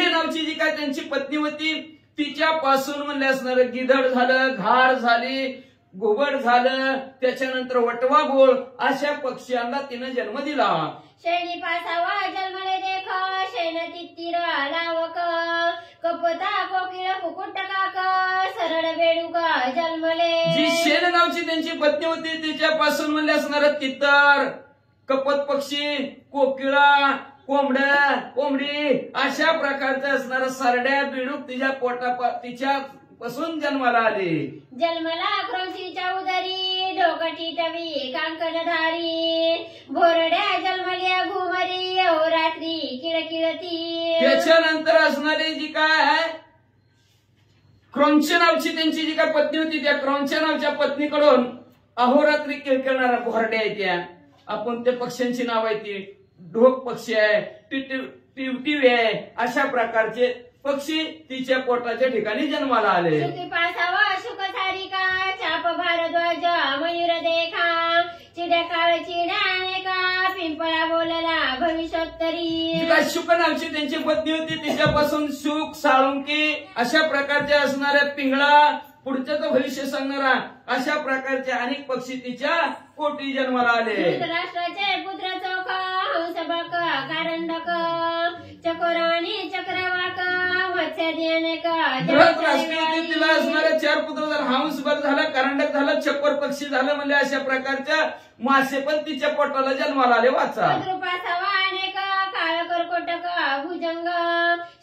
नावची जी काय त्यांची पत्नी होती तिच्यापासून म्हणले असणारं गिधड झालं, घार झाली, घुबड झालं, त्याच्यानंतर वटवा गोळ अशा पक्ष्यांना तिनं जन्म दिला. शैली पासावा जन्मले देख शैन तित्तीर लावक कपता कोकिळ कुकुट काक सरळ बेडूक जन्मले. जी शेन नावची त्यांची पत्नी होती तिच्यापासून म्हणले असणारं तितर, कपत पक्षी, कोकिळा, कोंबड्या, कोंबडी अशा प्रकारचं असणारं सरड्या बेडूक तिच्या पासून जन्माला आले. जन्मला क्रौंशीच्या उदरी डोकटी टवी कांकणधारी भोरड्या जन्मल्या घुमरी अहोरात्री किळकिळती. त्याच्यानंतर असणारी जी काय आहे क्रौंच नावची त्यांची जी काय पत्नी होती त्या क्रौंच नावच्या पत्नीकडून अहोरात्री किळकिळणाऱ्या भोरड्या आहेत त्या. आपण त्या पक्ष्यांची नाव आहे ती ढोक पक्षी आहे, टिवटिवी आहे, अशा प्रकारचे पक्षी तिच्या पोटाच्या ठिकाणी जन्माला आले. सुखी पासावा शुक सारिका चाप भारद्वाज मयूर देखा चिड्या काळ चिड्याने का पिंपळा बोलला भविष्योत्तरी. जी काय शुक नावची त्यांची पत्नी होती तिच्यापासून शुक, साळुंकी अशा प्रकारच्या असणाऱ्या पिंगळा, पुढचं भविष्य सांगणारा अशा प्रकारचे अनेक पक्षी तिच्या पोटी जन्माला आले. धृतराष्ट्राचे पुत्र चौक हंसबक कारंडक चकोराणी चक्रवाक मत्स्याद्यानक धृतराष्ट्राने तिला असणारे 4 पुत्र झाले. हंसबक झालं, करंडक झालं, चकोर पक्षी झालं म्हणजे अशा प्रकारच्या मासे पण तिच्या पोटाला जन्माला आले. वाचा रूपासावा अनेक काळ कर्कोटक भुजंग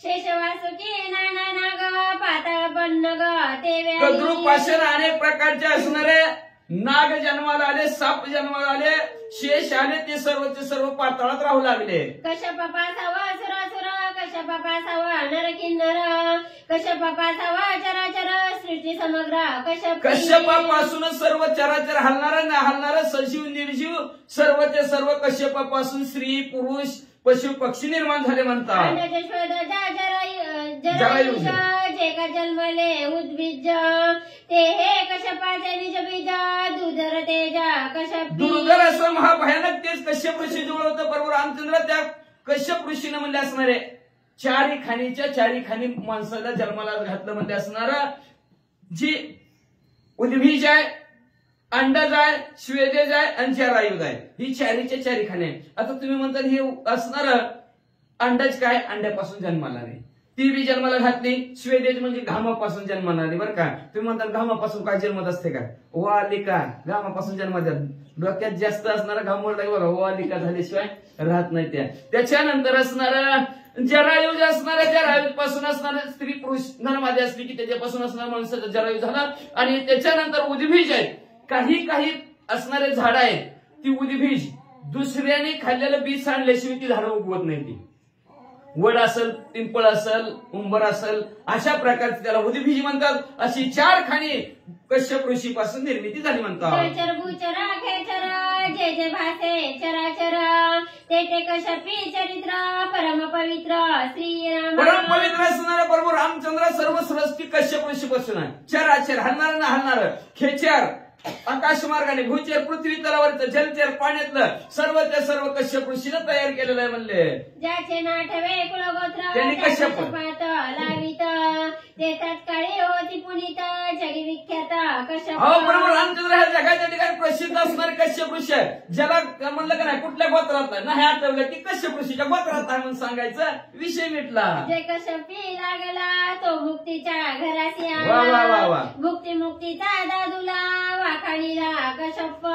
शेषवासुकी नाना नाग पाताळ पन्नग ते कद्रुपासून अनेक प्रकारचे असणारे नाग जन्माला आले, साप जन्माला आले, शेष आले, ते सर्वचे सर्व पाताळात राहू लागले. कश्यपासावा सुरासुर कश्यपासावा नर किन्नर कश्यपासावा चराचर सृष्टी समग्र कश्यपापासूनच सर्व चराचर हलणारा न हलणारा सजीव निर्जीव सर्वचे सर्व कश्यपापासून स्त्री पुरुष पशु पक्षी निर्माण झाले म्हणतात. जरायुष जे का जन्मले उद्बीज ते हे कश्यपाचे निज बीज दुधर तेज कश्यप. दुर्धर असं महाभयानक तेच कश्यप ऋषी जवळ होतं. बरोबर रामचंद्र त्या कश्यप ऋषीने म्हणले असणारे चारी खाणी माणसाला जन्माला घातलं म्हणले असणार जी उद्बीज आहे, अंडज आहे, श्वेदेज आहे आणि जरायुज आहे. ही चारी खाणे. आता तुम्ही म्हणता हे असणार अंडज काय, अंड्यापासून जन्माला आले, ती बी जन्माला घातली. स्वेदेज म्हणजे घामापासून जन्माला आली. बरं का तुम्ही म्हणता घामापासून काय जन्मत असते का, वालिका घामापासून जन्मात डोक्यात जास्त असणारा घामोर लागेल बघा, वालिका झाल्याशिवाय राहत नाही. त्याच्यानंतर असणारा जरायुज असणाऱ्या जरायुज पासून असणारा स्त्री पुरुष नरमादी असली की त्याच्यापासून असणारा माणसाचा जरायुज झाला. आणि त्याच्यानंतर उद्बीज आहेत, काही असणारे झाड आहेत ती उद्बीज दुसऱ्याने खाल्लेलं बीज सांडल्याशिवाय ती झाडं उगवत नाही. ती वड असेल, पिंपळ असेल, उंबर असेल अशा प्रकारची त्याला उद्बीज म्हणतात. अशी 4 खाणी कश्यप ऋषी पासून निर्मिती झाली म्हणतात. भूचरा खेचर जे जे भासे चराचर ते ते कश्यपी चरित्र परम पवित्र श्रीराम. परम पवित्र असणारा बरोबर रामचंद्र सर्व सृष्टी कश्यप ऋषी पासून आहे. चराचर हलणार ना हलणार, खेचर आकाश मार्गाने, भूचर पृथ्वी तलावरचं, जलचर पाण्यातलं सर्वच्या सर्व कश्यप ऋषीनं तयार केलेलं आहे म्हणले. ज्याचे नाठवे कुलगोत्र त्यांनी कश्यप लावित ते तत्काळी होती पुनीत जगी विख्यात कश्यप. हो बरोबर रामचंद्र ह्या जगाच्या ठिकाणी प्रसिद्ध असणारे कश्यप ऋषी आहे. ज्याला म्हणलं का नाही कुठल्या गोत्रात नाही आठवलं की कश्यप ऋषीच्या गोत्रात आहे म्हणून सांगायचं, विषय मिटला. जे कश्यपी लागला तो मुक्तीच्या घराशी वा वा वा वा. मुक्ती मुक्तीचा दादूला वाखाणीला कश्यप.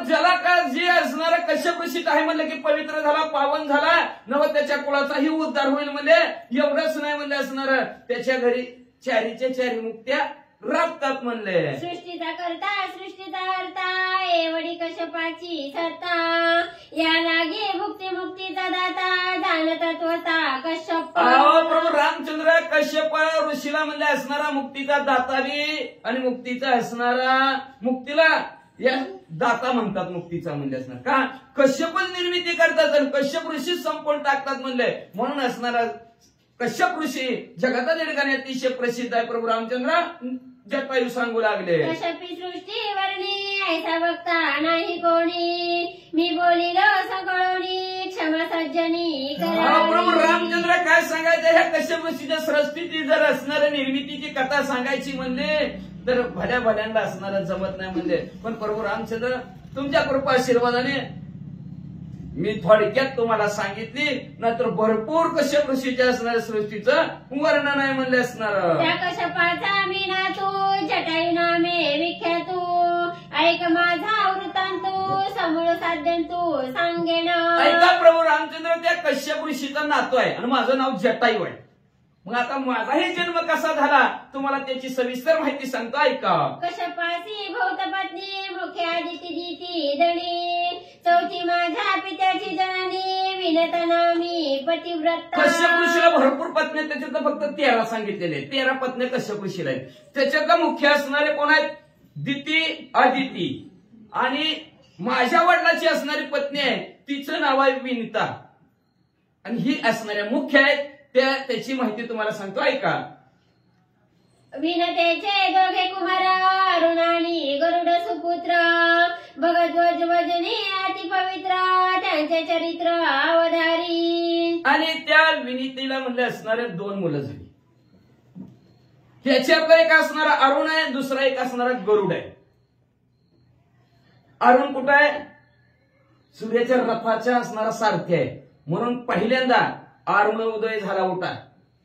ज्याला का जे असणारा कश्यप ऋषीत आहे म्हणलं की पवित्र झाला, पावन झाला, नव त्याच्या कुळाचाही उद्धार होईल म्हणजे एवढंच नाही म्हणले असणार त्याच्या घरी 4 मुक्त्या राबतात म्हणले. सृष्टीचा करता सृष्टीचा हरता एवढी कश्यपाची सत्ता या लागे मुक्तीचा दाता जाण तत्वता कश्यप. प्रभू रामचंद्र कश्यप ऋषीला म्हणले असणारा मुक्तीचा दाता बी आणि मुक्तीचा असणारा मुक्तीला या दाता म्हणतात मुक्तीचा म्हणजे असणार का कश्यपच निर्मिती करतात आणि कश्यप ऋषीच संपवून टाकतात म्हणले म्हणून असणारा कश्यप ऋषी जगाच्या ठिकाणी अतिशय प्रसिद्ध आहे. प्रभू रामचंद्र जटायू सांगू लागले कश्यपी सृष्टी वर्णी ऐसा वक्ता नाही कोणी मी बोलिलो सकळोनी क्षमा सज्जनी प्रभू रामचंद्र काय सांगायचं ह्या कश्यप ऋषीच्या सृष्टीची जर असणाऱ्या निर्मितीची कथा सांगायची म्हणले तर भल्या भल्यांना असणारं जमत नाही म्हणले. पण प्रभू रामचंद्र तुमच्या कृपा आशीर्वादाने मी थोडक्यात तुम्हाला सांगितली नाहीतर भरपूर कश्यप ऋषीच्या असणाऱ्या सृष्टीचं वर्णन आहे म्हणले असणार. त्या कश्यपाचा मीना तू जटायू नामे विख्यातू ऐक माझा वृत्तांतू समूळ साध्यंतू सांगेन. ऐका प्रभू रामचंद्र त्या कश्यप ऋषीचा नातू आहे आणि माझं नाव जटायू आहे. मग आता माझाही जन्म कसा झाला तुम्हाला त्याची सविस्तर माहिती सांगतो ऐका. कश्यपासी भौतपत्नी मुख्य आदिती दिती दणी चौथी माझ्या पित्याची जननी विनत नामी पतिव्रता. कश्यप ऋषीला भरपूर पत्नी त्याच्यात फक्त 13 सांगितलेले 13 पत्नी कश्यप ऋषीला आहेत. त्याच्यात मुख्य असणारे कोण आहेत दिती आदिती आणि माझ्या वडिलाची असणारी पत्नी आहे तिचं नाव आहे विनिता आणि ही असणाऱ्या मुख्य आहेत त्याची माहिती तुम्हाला सांगतो ऐका. विनतेचे दोघे कुमार अरुण आणि गरुड सुपुत्र भगवत वजनी अति पवित्र त्यांचे चरित्र अवधारी. आणि त्या विनितीला म्हणले असणारे 2 मुलं झाली. त्याच्यातला एक असणारा अरुण आहे दुसरा एक असणारा गरुड आहे. अरुण कुठं आहे सूर्याच्या रथाच्या असणारा सारथी आहे म्हणून पहिल्यांदा अरुण उदय झाला उठा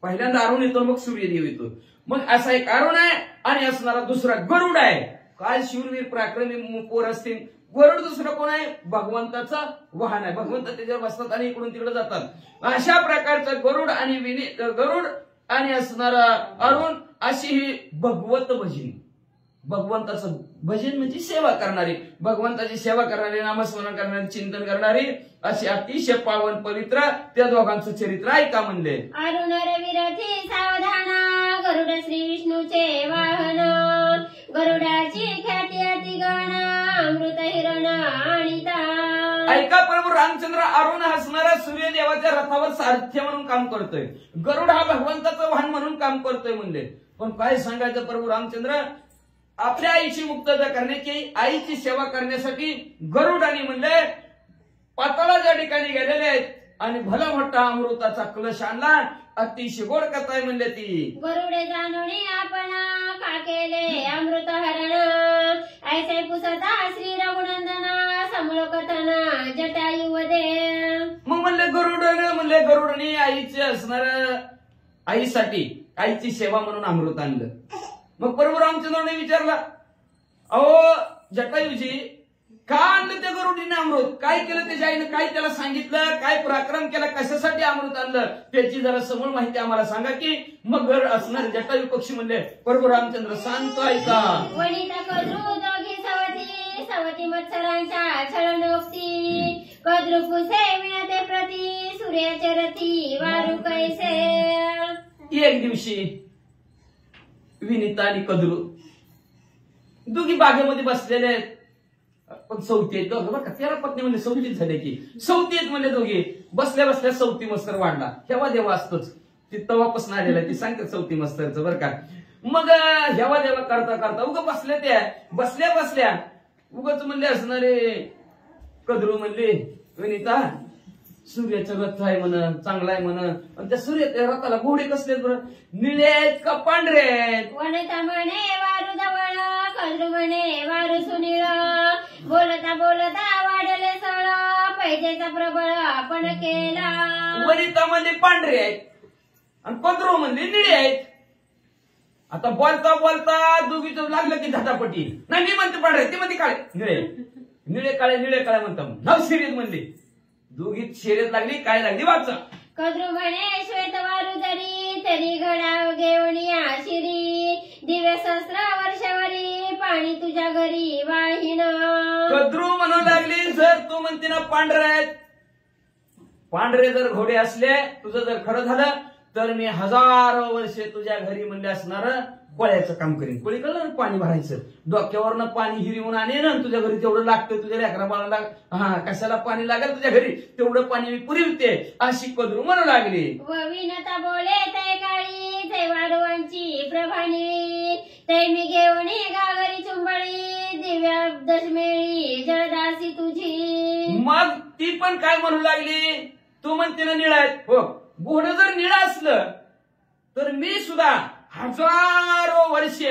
पहिल्यांदा अरुण येतो मग सूर्यदेव येतो. मग असा एक अरुण आहे आणि असणारा दुसरा गरुड आहे. काय शूरवीर पराक्रमी पोर असतील. गरुड दुसरं कोण आहे भगवंताचं वाहन आहे भगवंत त्याच्यावर बसतात आणि इकडून तिकडे जातात. अशा प्रकारचं गरुड आणि गरुड आणि असणारा अरुण अशी ही भगवत भजनी भगवंताचं भजन म्हणजे सेवा करणारी भगवंताची सेवा करणारी नामस्मरण करणारी चिंतन करणारी अशी अतिशय पावन पवित्र त्या दोघांचं चरित्र ऐका म्हणले. अरुण रविरथी सावधान गरुड श्री विष्णूचे वाहन गरुडाची ख्याती अतिगण अमृत हिरण आणिता. ऐका प्रभू रामचंद्र अरुण असणारा सूर्यदेवाच्या रथावर सारथ्य म्हणून काम करतोय. गरुड हा भगवंताचं वाहन म्हणून काम करतोय म्हणले. पण काय सांगायचं प्रभू रामचंद्र आपल्या आईची मुक्तता करण्याची आईची सेवा करण्यासाठी गरुडानी म्हणले पाताळाच्या ठिकाणी गेलेले आहेत आणि भला मोठा अमृताचा कलश आणला. अतिशय गोड कथा आहे म्हणले ती. गरुडे जाणूनी आपण का केले अमृत हरण ऐसे पुसता श्री रघुनंदन समूळ कथन जटायू वदे. मग म्हणले गरुडने आईचे असणार आईसाठी आईची सेवा म्हणून अमृत आणलं. मग प्रभू रामचंद्राने विचारला अहो जटायूजी का आणलं त्या गरुडीने अमृत काय केलं त्याच्या आईने काय त्याला सांगितलं काय पराक्रम केला कशासाठी अमृत आणलं त्याची जरा समोर माहिती आम्हाला सांगा की. मग असणार जटायू पक्षी म्हणले प्रभू रामचंद्र सांगतो ऐका. वनिता कद्रू दोघी सवती सवती मत्सरांच्या छळनोक्ती कद्रू पुसे विनते प्रती सूर्याचे रथी वारू कैसे. एक दिवशी विनिता आणि कद्रू दोघी बागेमध्ये बसलेले आहेत. पण सवती आहेत दोघं बरं का 13 पत्नी म्हणजे सवतीच झाले की सवती आहेत म्हणजे दोघी बसल्या बसल्या सवती मस्तर वाढला हेवा देवा असतोच ती तवापासून आलेला ती सांगतात सवती मस्तरचं बरं का. मग हेवा देवा करता करता उग बसल्या त्या बसल्या उगाच म्हणले असणारे कद्रू म्हणले विनिता सूर्याचं रथ आहे म्हण चांगला आहे म्हण आणि त्या सूर्याच्या रथाला घोडे कसले बरं निळे आहेत का पांढरे आहेत. वनिता म्हणे वारू जवळ कद्रू म्हणे वारू सुनीळ बोलता बोलता वाढले सळ पैजेचा प्रबळ आपण केला. वनिता म्हणले पांढरे आहेत आणि कद्रू म्हणले निळे आहेत. आता बोलता बोलता दोघीचं लागलं की झटापटी नाही मी म्हणते पांढरे ती म्हणते काळे निळे काळे म्हणतात नाव शर्यत म्हणली दोघीत शर्यत लागली काय लागली वाचा. कद्रू म्हणे श्वेत वारू जरी तरी घडा घेऊनिया शिरी दिव्य सहस्र वर्षावरी पाणी तुझ्या घरी वाहिन. कद्रू म्हणू लागली जर तू म्हणते ना पांढरे आहेत पांढरे जर घोडे असले तुझं जर खरं झालं तर मी 1000 वर्षे तुझ्या घरी म्हणले असणार कोळ्याचं काम करीन. कोळी कळलं ना, पाणी भरायचं, डोक्यावरनं पाणी हिरवून आणेन आणि तुझ्या घरी तेवढं लागतं, तुझ्या लेकरा बाळाला हा कशाला पाणी लागेल तुझ्या घरी तेवढं पाणी मी पुरवते, अशी कदरू म्हणू लागली. विनता बोले तै काळी तै वाढवांची प्रभानी तै मी घेऊन गागरी चुंबळी दिव्या दशमेळी जळदासी तुझी. मग ती पण काय म्हणू लागली, तू म्हणते ना निळा आहेत, हो घोडं जर निळा असलं तर मी सुद्धा हजारो वर्ष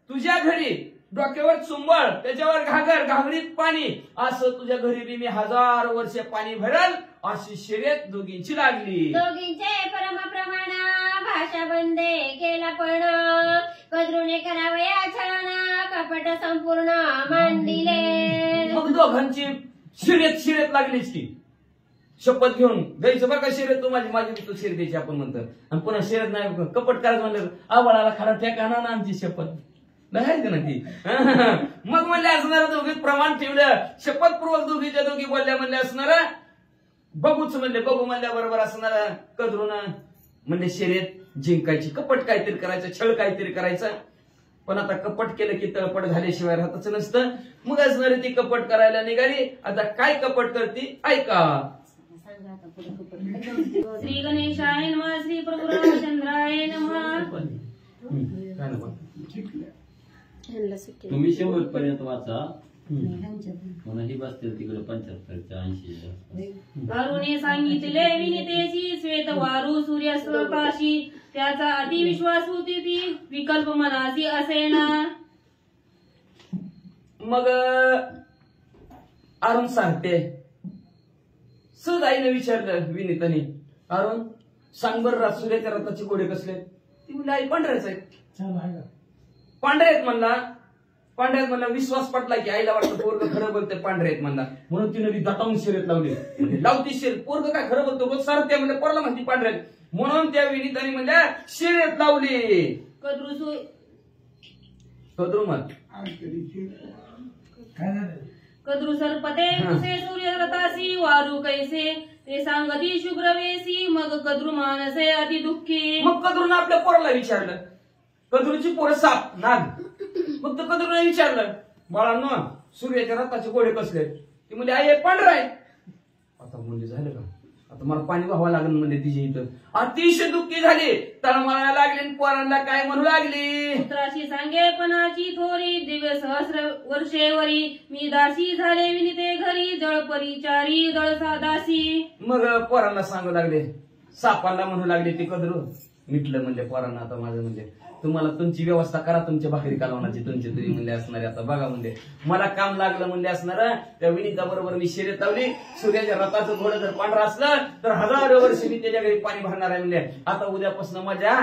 तुझ्या घरी डोक्यावर चुंबळ, त्याच्यावर घागर, घागरीत पाणी, असं तुझ्या घरी बी मी हजारो वर्ष पाणी भरल, अशी शर्यत दोघींची लागली. दोघींचे परमप्रमाण भाषा बंदे केला पण कद्रूने करावया छळना कपट संपूर्ण मांडिले. मग दोघांची शर्यत लागलीच की. शपथ घेऊन द्यायचं बरं का शर्यत, तू माझी माझी तू शर्यत द्यायची आपण म्हणतो, आणि पुन्हा शर्यत नाही कपट करायचं म्हणलं आवाळाला खरा ठेकाणा ना आमची शपथ नाही ना ती. मग म्हणले असणार दोघीत प्रमाण ठेवलं, शपथपूर्वक दोघीच्या दोघी बोलल्या म्हणले असणार बघूच म्हणले, बघू म्हणल्या बरोबर असणार कदरून म्हणजे शर्यत जिंकायची, कपट काहीतरी करायचं, छळ काहीतरी करायचं. पण आता कपट केलं की तळपट झाल्याशिवाय राहतच नसतं. मग असणारी ती कपट करायला निघाली. आता काय कपट करती ऐका. श्री गणेशाय नमः श्री प्रभू रामचंद्राय नमः. तुम्ही 100 पर्यंत वाचा, कोणाही बसतील तिकडे 75 80. अरुणे सांगितले विनितेची श्वेत वारू सूर्यास्ताशी त्याचा अतिविश्वास होती ती विकल्प मनासी असेना. मग अरुण सांगते, सहज आईने विचारलं विनीताने, अरुण सांग बरं सूर्याच्या रथाचे घोडे कसले? ती म्हणली आई पांढऱ्याच आहेत. पांढरे आहेत म्हणला, पांढऱ्यात म्हणला. विश्वास पटला की आईला वाटतं पोरग खरं बोलते, पांढरे आहेत म्हणला. म्हणून तिने दटावून शर्यत लावली, लावती शर्यत, पोरग काय खरं बोलतो रोज सारते म्हणजे पोराला माहिती पांढरे आहेत, म्हणून त्या विनीताने म्हणल्या शर्यत लावली. कद्रू मग कद्रू सरपते कुसे सूर्यरथासी वारू कैसे ते सांगती शुभ्रवेसी मग कद्रू मानसे अति दुःखी. मग कद्रूनं आपल्या पोराला विचारलं, कद्रूची पोरं साप नाग. मग तर कद्रूने विचारलं, बाळांनो सूर्याच्या रथाचे घोडे कसले? ती म्हणजे आई पांढरा आहे. आता म्हणजे झालं का, आता मला पाणी व्हावं लागेल म्हणजे तिच्या इथं. अतिशय दुःखी झाली, तळमळायला लागली, पोरांना काय म्हणू लागली, पुत्राशी सांगे पणाची थोरी दिव्य सहस्र वर्षेवरी मी दासी झाले विनिते घरी जळ परिचारी जळसा दासी. मग पोरांना सांगू लागले, सापांना म्हणू लागले ती कद्रू. मिटलं म्हणजे पोरांना आता माझं म्हणजे तुम्हाला तुमची व्यवस्था करा, तुमच्या भाकरी कालवणाची तुमची तरी म्हणले असणारे. आता बघा म्हणजे मला काम लागलं म्हणले असणार. त्या विनीता बरोबर मी शर्यत लावली, सूर्याच्या रथाचं घोडं जर पांढरा असलं तर हजारो वर्ष मी त्याच्या घरी पाणी भरणार आहे म्हणले. आता उद्यापासून माझ्या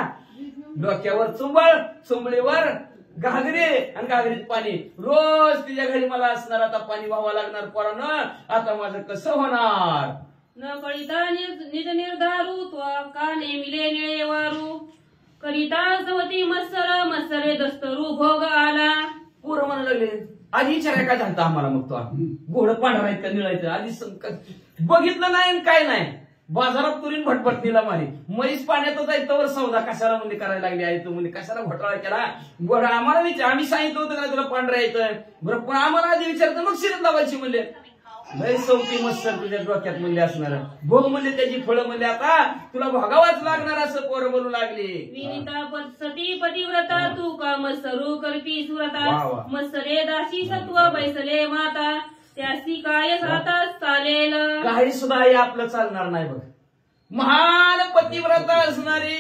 डोक्यावर चुंबळ, चुंबळीवर घागरे आणि घागरीत पाणी, रोज तिच्या घरी मला असणार. आता पाणी व्हावं लागणार पोरानं. आता माझं कसं होणार? न कळिता निज निर्धारू त्वा का नेमिले निळे वारू करिता सवती मत्सर मत्सरे दस्तरू भोग आला. पोरं म्हणू लागले, आधी विचाराय काय झालं आम्हाला, मग तो घोडं पांढरा आहेत का निळायचं आधी बघितलं नाही काय नाही. बाजारात तुरीन भटभट निला मारी, म्हैस पाण्यातच आहे तवर सौदा कशाला म्हणजे करायला लागली आहे तू म्हणजे कशाला घोटाळा केला. घोडा आम्हाला विचार, आम्ही सांगितलं होतं का तुला पांढरा यायचं बरं, पण आम्हाला आधी विचारतं मग शिरत लावायची म्हणले. लय सौती मत्सर तुझ्या डोक्यात म्हणले असणार. भोग म्हणले त्याची फळं म्हणले आता तुला भोगावाच लागणार असं पोरं बोलू लागली. विनिता सती पतिव्रता तू का मत्सरू करती सुरता मत्सरे दासी सत्व बैसले माता त्यासी काय साता चालेल. काही सुद्धा हे आपलं चालणार नाही बघ. महान पतिव्रता असणारी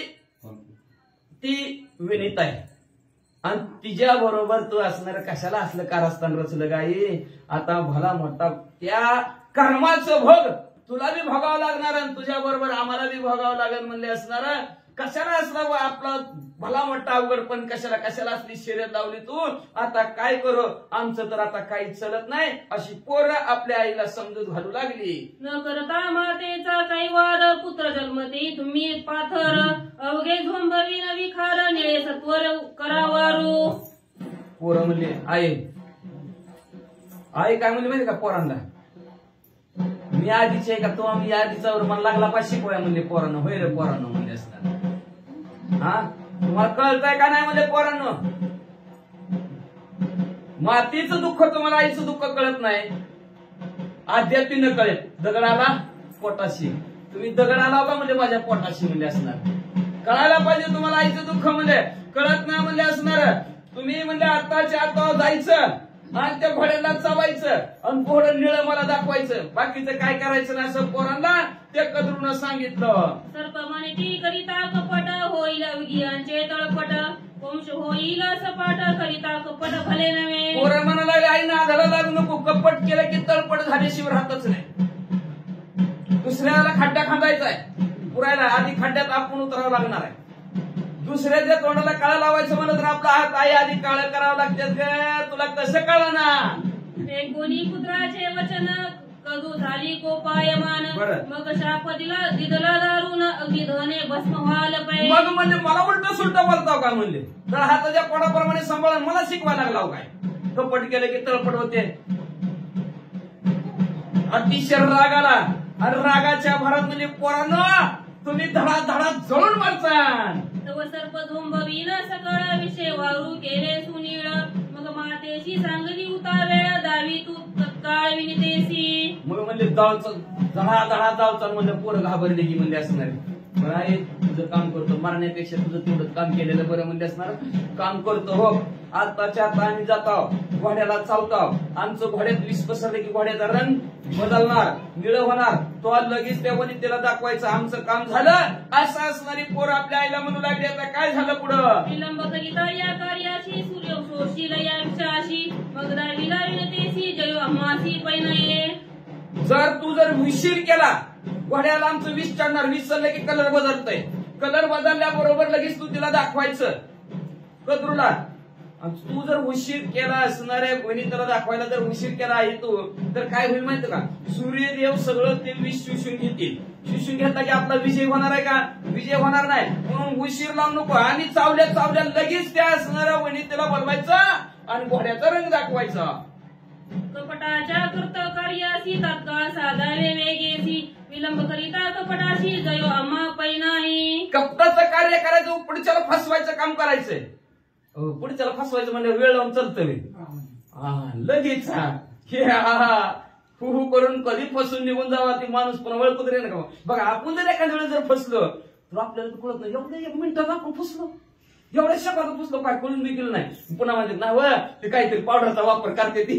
ती विनीता आहे आणि तिच्या बरोबर तू असणार. कशाला असलं कारस्थान रचलं गाई. आता भला मोठा त्या कर्माचं भोग तुला बी भोगावं लागणार आणि तुझ्या बरोबर आम्हाला बी भोगावं लागेल म्हणले असणार. कशाला असला आपला भला मोठा अवघड पण कशाला असली शर्यत लावली तू. आता काय करू, आमचं तर आता काही चलत नाही. अशी पोरं आपल्या आईला समजूत घालू लागली. न करता मातेचा काही वार पुत्र जन्मते तुम्ही पाथर अवघे झोंबवी न विखार निळे सत्वर करावारू. पोरं म्हणले आई काय म्हणले माहिती का पोरांना, मी आधीचे का तो आम्ही आधीचा मला लागला 500 पोया म्हणले पोरांना. होय रे पोरांना म्हणले असणार. हा तुम्हाला कळतंय का नाही म्हणजे पोरांनो? मातीचं दुःख तुम्हाला आईचं दुःख कळत नाही, अद्यापी न कळेल. दगडाला पोटाशी, तुम्ही दगडाला का म्हणजे माझ्या पोटाशी म्हणजे असणार. कळायला पाहिजे तुम्हाला आईचं दुःख म्हणजे. कळत नाही म्हणजे असणार. तुम्ही म्हणजे आताच्या आता जायचं आणि त्या घोड्याला चावायचं आणि घोडं निळं मला दाखवायचं, बाकीचं काय करायचं नाही असं पोरांना त्या कदरूनं सांगितलं. सर्प म्हणे ती करिता कपट होईल विगियांचे तळपट, वंश होईल सपाट करिता कपट भले नव्हे. पोरं म्हणायला लागले आई नादाला लागू नको, कपट केलं की तळपट झाल्याशिवाय राहतच नाही. दुसऱ्याला खड्डा खांदायचा आहे पुरायला, आधी खड्ड्यात आपण उतरावं लागणार आहे. दुसऱ्याच्या तोंडाला काळा लावायचं म्हणत तर आपला हात आई आधी काळं करावं लागतात ग. तुला कसं कळलं ना? ते कोणी पुत्राचे वचन कदू झाली कोपायमान, बरं. मग शाप दिदला दारून अगदी धने भस्म व्हाल पै. मग म्हणजे मला उलट सुलट बोलताव का म्हणले तर हाताच्या पोटाप्रमाणे सांभाळून मला शिकवा लागला काय? कपट केलं की तळपट होते. अतिशय राग आला आणि रागाच्या भरात म्हणजे पोरांनो तुम्ही धडा धडा जळून मारचाल. तव सर्प धोंबवीन सकळ विषय वारू केले सुनीळ, मग मातेशी सांगली उतावेळ दावी तू तत्काळ विनितेसी. मग म्हणजे जावचं धडा धडा जावचा म्हणजे पोरं घाबरले की म्हणजे असणार. आई तुझं काम करतो, मारण्यापेक्षा तुझं तेवढं काम केलेलं बरं म्हणजे असणार. काम करतो हो, आताच्या आता आम्ही जातो घोड्याला चावतो. आमचं घोड्यात विष पसरले की घोड्याचा रंग बदलणार, निळं होणार. तो लगेच त्या वनितेला दाखवायचं आमचं काम झालं. असं असणारी पोरं आपल्या आईला म्हणू लागली आता काय झालं पुढं? विलंब करिता या कार्याशी सूर्य शोषील या विषयाशी, मग दावीला विनतेसी जयो अमासी पैनये. जर तू जर उशीर केला घोड्याला आमचं विष चढणार. विष चाललं की कलर बदलतय, कलर बदलल्याबरोबर लगेच तू तिला दाखवायचं कदरूला. तू जर उशीर केला असणाऱ्या वनितेला दाखवायला जर उशीर केला आहे तू तर काय होईल माहिती का? सूर्यदेव सगळं ते विष शोषून घेतील. शोषून घेतला की आपला विजय होणार आहे का? विजय होणार नाही. म्हणून उशीर लावू नको आणि चावल्या चावल्या लगेच त्या असणाऱ्या वनितेला बोलवायचा आणि घोड्याचा रंग दाखवायचा. कपटाच्या कृत कार्यासी तात्काळ साधावे वेगेसी, विलंब करिता कपटाशी जयो अम्मा पैनाही. कपटाचं कार्य करायचं, पुढच्याला फसवायचं काम करायचंय. पुढच्याला फसवायचं म्हणजे वेळ लावून चालतं लगेच हु करून कधी फसून निघून जावा ती माणूस पण ओळखू तरी नका. बघा आपण जर एखाद्या वेळेस जर फसलो तर आपल्याला कळत नाही. एवढ्या 1 मिनिटात आपण फसलो, एवढ्या शब्दात फसलो, काय कळून बी गेलं नाही. पुन्हा म्हणतात ना व ते काहीतरी पावडरचा वापर करते ती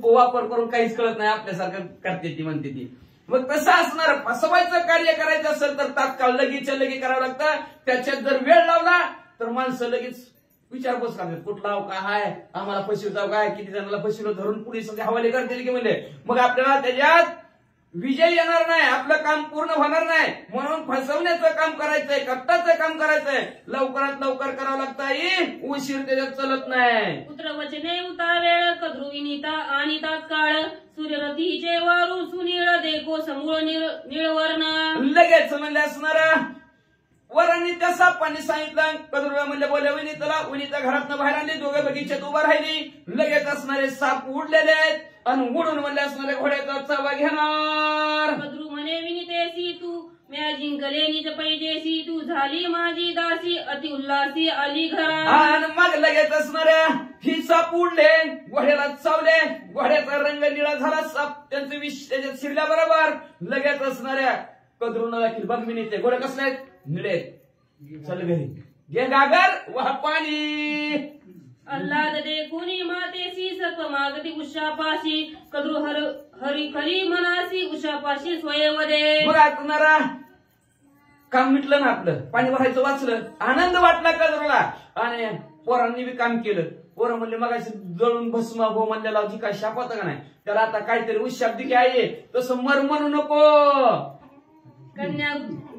वापर करून काहीच कळत नाही आपल्यासारखं करते ती म्हणते ती. मग तसं असणार. फसवायचं कार्य करायचं असेल तर तात्काळ लगेचच्या लगे करावं लागतं. त्याच्यात जर वेळ लावला तर माणसं लगेच विचारपूस करतात कुठला काय आम्हाला फसवता काय, किती जणांना फसवलं धरून पोलिसांचे हवाले करतील की म्हणजे. मग आपल्याला त्याच्यात विजय येणार नाही, आपलं काम पूर्ण होणार नाही. म्हणून फसवण्याचं काम करायचंय, कपटाचं काम करायचंय. लवकरात लवकर करावं लागतं, उशीर त्याच्यात चलत नाही. पुत्र वचने उतावेळ कद्रू विनीता आणि तात्काळ, सूर्यरथीचे वारू सुनीळ देखो समूळ निळवर्ण. लगेच म्हणजे असणार वरांनी त्या सापांनी सांगितलं कदरूला म्हणजे बोलले विनीताला. विनीता घरातनं बाहेर आणली, दोघे बगीच्यात उभा राहिली. लगेच असणारे साप उडलेले आहेत आणि उडून म्हणजे असणारे घोड्याचा चावा घेणार. कद्रू म्हणे विनीतेसी तू म्या जिंकले निज पैजेसी, तू झाली माझी दासी अति उल्हासी आली घरा. आणि मग लगेच असणाऱ्या ही साप उडले, घोड्याला चावले, घोड्याचा रंग निळा झाला. साप त्यांचं विष त्याच्यात शिरल्याबरोबर लगेच असणाऱ्या कदरूला देखील बघ विनीते घोडे कसले आहेत? निळे. चल घरी घे गागर वाह पाणी. आल्हाद देखुनी मातेसी सर्प मागती उषापाशी, कद्रू हरी खरी मनासी उषापाशी स्वयंवदे. बघा तुम्हाला काम मिटलं ना, आपलं पाणी भरायचं वाचलं, आनंद वाटला कदरूला. आणि पोरांनी बी काम केलं. पोरं म्हणले मग जळून भस्मा भो म्हणलेला जी काय शाप होता का नाही त्याला आता काहीतरी उशाब्दिकी आहे, तसं मर म्हणू नको. कन्या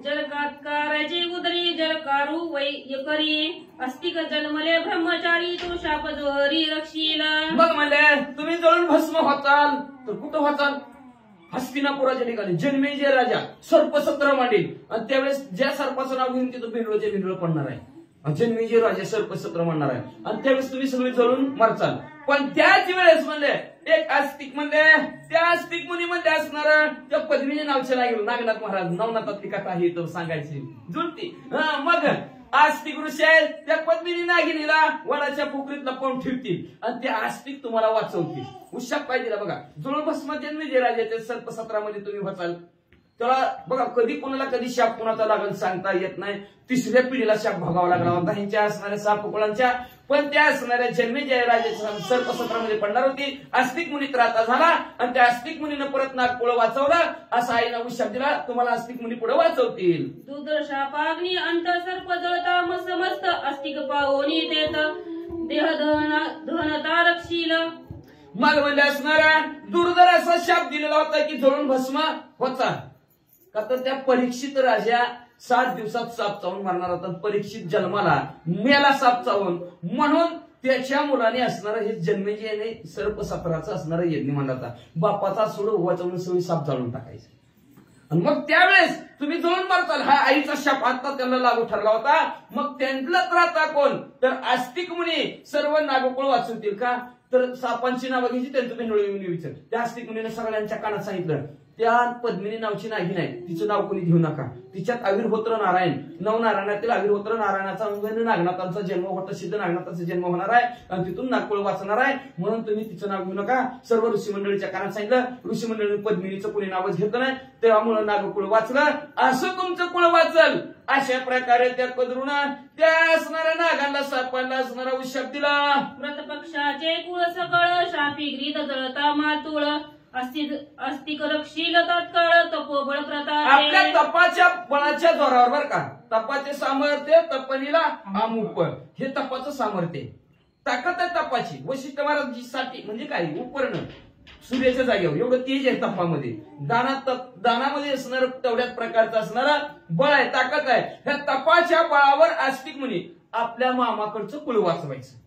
जलकाराची उदरी जलकारू वै करी, अस्तिक जन्मले ब्रह्मचारी तो शाप जोहरी रक्षीला. मग म्हणले तुम्ही जळून भस्म होताल तर कुठं होताल? हस्तिनापुराच्या ठिकाणी जन्मेजय राजा सर्प 17 मांडील आणि त्यावेळेस ज्या सर्पाचं नाव घेऊन तिथं भिंडवळचे भिंडवळ पडणार आहे. जन्मेजय राजा सर्प 17 मांडणार आहे आणि त्यावेळेस तुम्ही सगळे जळून मरचाल. पण त्याच वेळेस म्हणले एक आस्तिक म्हणले त्या आस्तिक मुनीमध्ये असणार त्या पद्मिनी नावचे लागेल नागनाथ महाराज नवनाथातली कथा ही तर सांगायची जुळती. मग आस्तिक ऋषी आहेत त्या पद्मिनी नागिनीला वडाच्या पोखरीत लपवून ठेवतील आणि ते आस्तिक तुम्हाला वाचवतील. उशाप काय दिला बघा. जुळून भस्म जन्मी राजाच्या सर्पसत्रामध्ये तुम्ही वाचाल तेव्हा बघा कधी कोणाला कधी शाप कोणाचा लागल सांगता येत नाही. तिसऱ्या पिढीला शाप भोगावा लागला होता ह्यांच्या असणाऱ्या सापकुळांच्या. पण त्या असणाऱ्या जन्मेजय राजाच्या सर्पसत्रामध्ये पडणार होती. आस्तिक मुनी त्राता झाला आणि त्या आस्तिक मुनीनं परत नागकुळ वाचवलं. असा आईला उशाप दिला तुम्हाला आस्तिक मुनी पुढे वाचवतील. दुर्दशापाग्नी अंत सर्प जळता समस्त अस्तिक पावोनी तेत देह धनता रक्षील. मग म्हणजे असणारा दुर्धर असा शाप दिलेला होता की जळून भस्म होता. का तर त्या परीक्षित राजा 7 दिवसात साप चावून मारणार होता. परीक्षित जन्माला मेला साप चावून म्हणून त्याच्या मुलाने असणारं हे जन्मेजयाने सर्पसत्राचं असणारं यज्ञ मांडला होता. बापाचा सोड वाचवून सगळी साप जाळून टाकायचं. आणि मग त्यावेळेस तुम्ही जळून मारताल हा आईचा शाप आता त्यांना लागू ठरला होता. मग त्यांना त्राता कोण तर आस्तिक मुनी सर्व नागकुळ वाचवतील का तर सापांची नावं घ्यायची त्यांचं बेंडोळी विचार. त्या आस्तिक मुनीने सगळ्यांच्या कानात सांगितलं त्या पद्मिनी नावची नागिन आहे तिचं नाव कोणी घेऊ नका. तिच्यात आविर्होत्र नारायण नवनारायणातील आविर्होत्र नारायणाचा नागनाथांचा जन्म होता. सिद्ध नागनाथांचा जन्म होणार आहे आणि तिथून नागकुळ वाचणार आहे म्हणून तुम्ही तिचं नाव घेऊ नका. सर्व ऋषी मंडळीच्या कानात सांगितलं. ऋषी मंडळीने पद्मिनीचं कोणी नावच घेतलं नाही तेव्हामुळे नागकुळ वाचलं. असं तुमचं कुळ वाचल. अशा प्रकारे त्या कदरून त्या असणाऱ्या नागांना सापांना असणारा उशाप दिला. व्रतपक्षाचे कुळ सकळ शापी ग्रीत जळता मातुळ अस्तिक रक्षील तत्काळ तपोबळ आपल्या प्रतापे. तपाच्या बळाच्या जोरावर बर का तपाचे सामर्थ्य तपनीला अमुप हे तपाचं सामर्थ्य ताकद आहे तपाची. वशिष्ठ महाराजांसाठी म्हणजे काय उपर्ण सूर्याच्या जागेवर एवढं तेज आहे तपामध्ये. दानामध्ये असणार तेवढ्याच प्रकारचं असणारा बळ आहे ताकद आहे. ह्या तपाच्या बळावर आस्तिक मुनी आपल्या मामाकडचं कुळ वाचवायचं.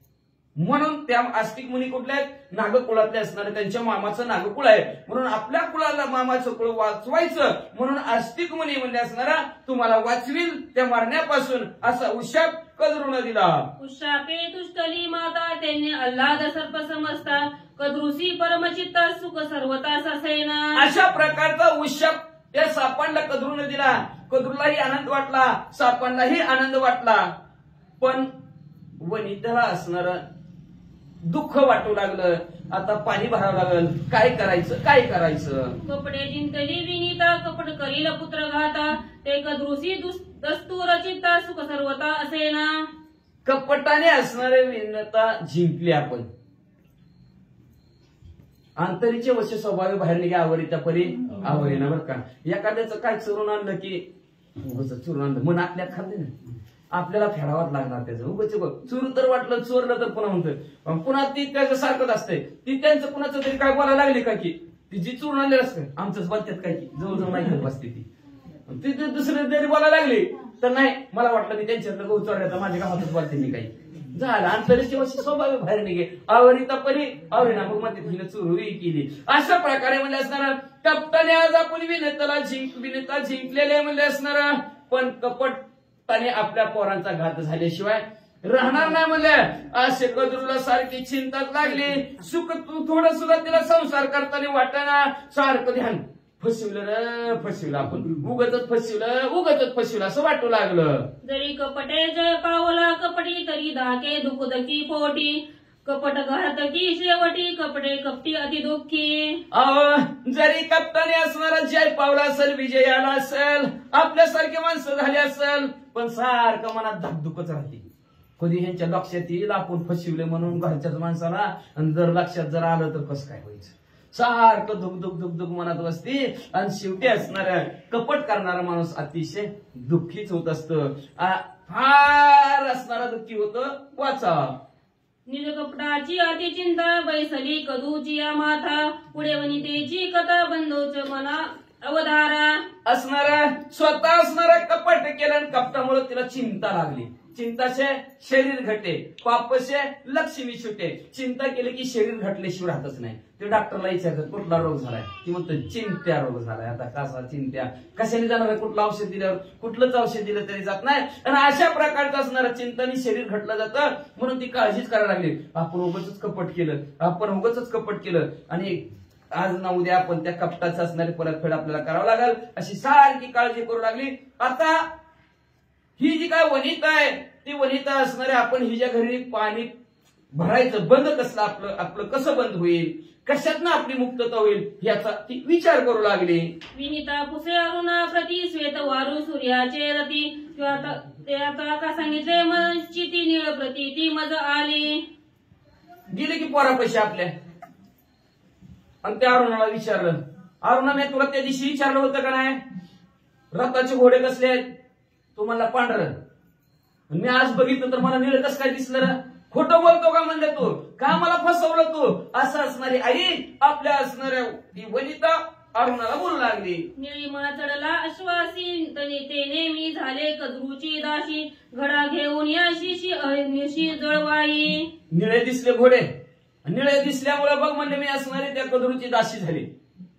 म्हणून त्या आस्तिक मुनी कुठल्या आहेत नागकुळातले असणारे त्यांच्या मामाचं नागकुळ आहे म्हणून आपल्या कुळाला मामाचं कुळ वाचवायचं म्हणून आस्तिक मुनी म्हणजे असणारा तुम्हाला वाचवील त्या मारण्यापासून असा उशाप कदरून दिला. उशापे तुष्टली माता त्यांनी अल्लाद सर्प समजता कदरुसी परमचित्ता सुख सर्वता ससेना. अशा प्रकारचा उशाप त्या सापांना कदरून दिला. कदरूलाही आनंद वाटला सापांनाही आनंद वाटला. पण वनितेला असणार दुःख वाटू लागलं. आता पाणी भरावं लागल काय करायचं. कपडे जिंकली विनीता कपट करील पुत्र घाता ते कदरुसी दस्तूर चित्ता सुख सर्वता असेना. कपटाने असणारे विनता जिंकली आपण. अंतरीचे वश स्वभाव बाहेर निघे आवरीता परी आवरीना बरं का. एखाद्याचं काय चोरून आणलं की चोरून आणलं मन आपल्या खाल्ले ना आपल्याला फेडावाच लागणार त्याचं. उगाच बघ चोर तर वाटलं चोरलं तर पुन्हा म्हणतं पुन्हा ती त्याचं सारखंच असतंय. ती त्यांचं कुणाचं तरी काय बोलायला लागली का की ती जी चोरून आणलेलं असतं आमचंच बांधतात काय की जवळजवळ नाही बसते ती दुसरे जरी बोलायला लागली तर नाही मला वाटलं मी त्यांच्यातलं गहू चोरण्याचा माझ्या गावातच बोलते मी काही झालं. अंतरीची वशी स्वभाव बाहेर निघे आवरिता परी आवरीना मग मध्ये तिने चोरी केली. अशा प्रकारे म्हणजे असणार कपटाने आज आपण विनेता जिंकलेले म्हणजे असणार पण कपटाने आपल्या पोरांचा घात झाल्याशिवाय राहणार नाही म्हणले. असे कदरूला सारखी चिंताच लागली. सुख तू थोडं सुद्धा तिला संसार करताना वाटना सारखं ध्यान फसविलं आपण उगतच फसविलं असं वाटू लागलं. जरी कपटे जय पावला कपटी तरी धाके दुखदकी पोटी कपट घातकी शेवटी कपटे कपटी अति दुःखी. जरी कप्ताने असणारा जय पावला असेल विजय आला असेल आपल्यासारखे माणसं झाले असेल पण सारखं मनात धाकधुकच राहते. कधी ह्यांच्या लक्षात येईल आपण फसविले म्हणून घरच्याच माणसाला आणि जर लक्षात जर आलं तर कसं काय व्हायचं. सारखं धुक मनात बसते आणि शेवटी असणाऱ्या कपट करणारा माणूस अतिशय दुःखीच होत असतं. फार असणारा दुःखी होतं वाचा. निज कपटाची अति चिंता बैसली कदूची या माथा पुढे वनितेची कथा बंधूच मना अवधारा. असणारा स्वतः असणारा कपट केलं आणि कपटामुळे तिला चिंता लागली. चिंता से शरीर घटे, पाप से लक्ष्मी सुटे. चिंता केली की शरीर घटल्याशिवाय राहतच नाही. ते डॉक्टरला विचारतात कुठला रोग झालाय, ती म्हणतो चिंत्या रोग झालाय. आता कसा चिंत्या, कशाने जाणार आहे, कुठलं औषध दिल्यावर, कुठलंच औषध दिलं तरी जात नाही. आणि अशा प्रकारचं असणारं चिंताने शरीर घटलं जातं. म्हणून ती काळजीच करायला लागली. आपण उगाचच कपट केलं, आपण उगाचच कपट केलं आणि आज ना उद्या आपण त्या कपटाचं असणारी परतफेड आपल्याला करावं लागेल अशी सारखी काळजी करू लागली. आता ही जी काय वनिता आहे ती वनिता असणारे आपण हिच्या घरी पाणी भरायचं बंद कसलं, आपलं कसं बंद होईल, कशातनं आपली मुक्तता होईल याचा ती विचार करू लागली. विनिता पुसे अरुणा प्रति श्वेत वारू सूर्याचे रती. ते आता का सांगितले मनची ती निळ प्रती ती मज आली. गेले की पोरापाशी आपल्या आणि त्या अरुणाला विचारलं, अरुणा मी तुला त्या दिवशी विचारलं होतं का नाही रथाचे घोडे कसले आहेत, तू मला पांढरं, मी आज बघितलं तर मला निळ कसं काय दिसलं, खोटं बोलतो का म्हणलं तू, का मला फसवलं तू. असं असणारी आई आपल्या असणाऱ्या ती वनिता अरुणाला बोलू लागली. निळी मळ चढला अश्वासी ते नेहमी झाले कजरूची दाशी. घडा घेऊन याशी अहिर्निशी जळवाई. निळे दिसले घोडे, निळे दिसल्यामुळे बघ म्हणले मी असणारी त्या कजरूची दाशी झाली.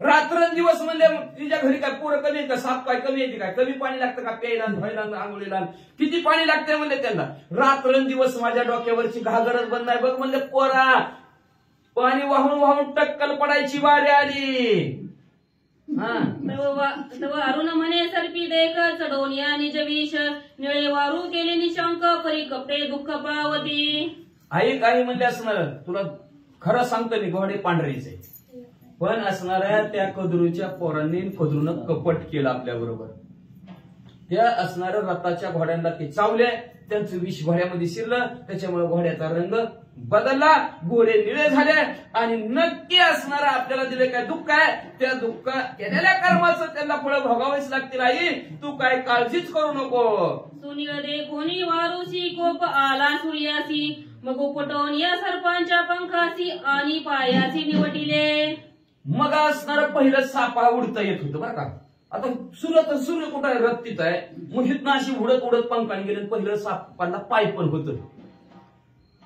रात्रंदिवस म्हणले तिच्या घरी काय पोरं कमी येतं, साप काय कमी येते काय, कमी पाणी लागतं का प्यायला, धुवायला, आंघोळीला, किती पाणी लागतंय म्हणले त्यांना. रात्रंदिवस माझ्या डोक्यावरची घागरच बंद नाही. बघ म्हणले पोरा पाणी वाहून वाहून टक्कल पडायची वारी आली. अरुण म्हणे सरपी देख चढवून या निज विष. निळे वारू केले निशंक परी कपडे दुःख पावती. आई काही म्हणले असणार, तुला खरं सांगतो मी घोडे पांढरेचे, पण असणाऱ्या त्या कदरूच्या पोरांनी कदरूनं कपट केलं आपल्या बरोबर. त्या असणाऱ्या रथाच्या घोड्यांना ते चावले, त्यांचं विष घोड्यामध्ये शिरलं, त्याच्यामुळे घोड्याचा रंग बदलला, घोडे निळे झाले आणि नक्की असणारं आपल्याला दिले काय दुःख आहे त्या दुःख केलेल्या कर्माचं त्यांना पुढे भोगावेच लागतील. आई तू काय काळजीच करू नको. सुनील दे कोणी वारूसी कोप आला सूर्यासी. मग उपटवून या सर्पांच्या पंखासी आणि पायासी निवटिले. मग असणारं पहिलं सापा उडता येत होतं बरं का. आता सूर्य कुठं आहे, रत्तीत आहे, मग हिथनं अशी उडत उडत पंखाने गेले. पहिलं सापाला पाय पण होतं.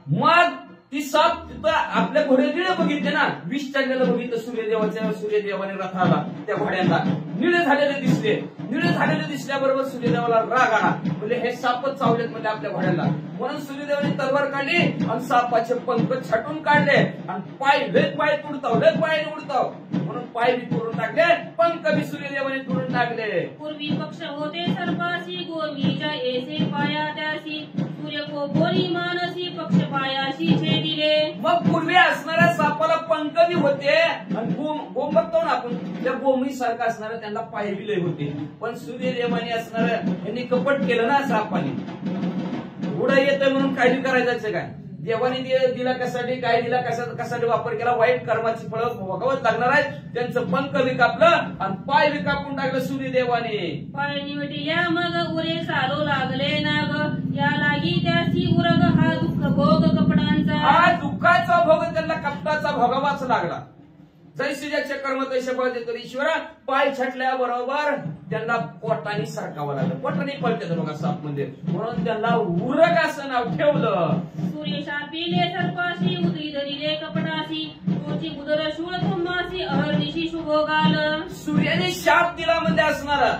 मग ती साप तिथं आपल्या घोडे निळे बघितले ना, विष चढलेलं बघितलं सूर्यदेवाने रथाला त्या घोड्यांना निळे झालेले दिसले. निळे झालेले दिसल्याबरोबर सूर्यदेवाला राग आला, म्हणजे हे सापच चावलेत म्हणजे आपल्या घोड्यांना. म्हणून सूर्यदेवाने तलवार काढली आणि सापाचे पंख छाटून काढले आणि पाय तुडताव उडताव म्हणून पाय बी तोडून टाकले, पंख बी सूर्यदेवाने तोडून टाकले. पूर्वी पक्ष होते सर्पासी गोमीच्या एसे पाया त्यासी. सूर्य को बोरी मानसी पक्ष पायाशी छेदिले. मग पूर्वी असणाऱ्या सापाला पंख बी होते आणि गोम बघतो ना आपण, त्या गोमी सारखं असणाऱ्या त्यांना पाय बी लय होते. पण सूर्यदेवाने असणाऱ्या यांनी कपट केलं ना सापाने, उडा येतोय म्हणून काळजी करायचं काय. देवाने दिला कशासाठी, काय दिला कशासाठी वापर केला, वाईट कर्माची फळं भोगावत लागणार आहे. त्यांचं पंख बी कापलं आणि पाय बी कापून टाकलं सूर्यदेवाने. पाय निवटिल्या मग उरे चालू लागले नाग. या लागी त्याची उरग हा दुःख भोग कपडांचा. हा दुःखाचा भोग त्यांना कपटाचा भोगावाच लागला. जैसे ज्याचे कर्म तैसे फळ देतो ईश्वरा. पाय छाटल्याबरोबर त्यांना पोटाने सरकावं लागलं. पोटाने पळते बघा साप म्हणजे, म्हणून त्यांना उरग असं नाव ठेवलं. सूर्य शापिले सर्पाशी उदरी धरिले कपटाशी. तोची उदर शूळ तुम्हासी अहर्निशी शुभोगाल. सूर्याने शाप दिला म्हणजे असणारा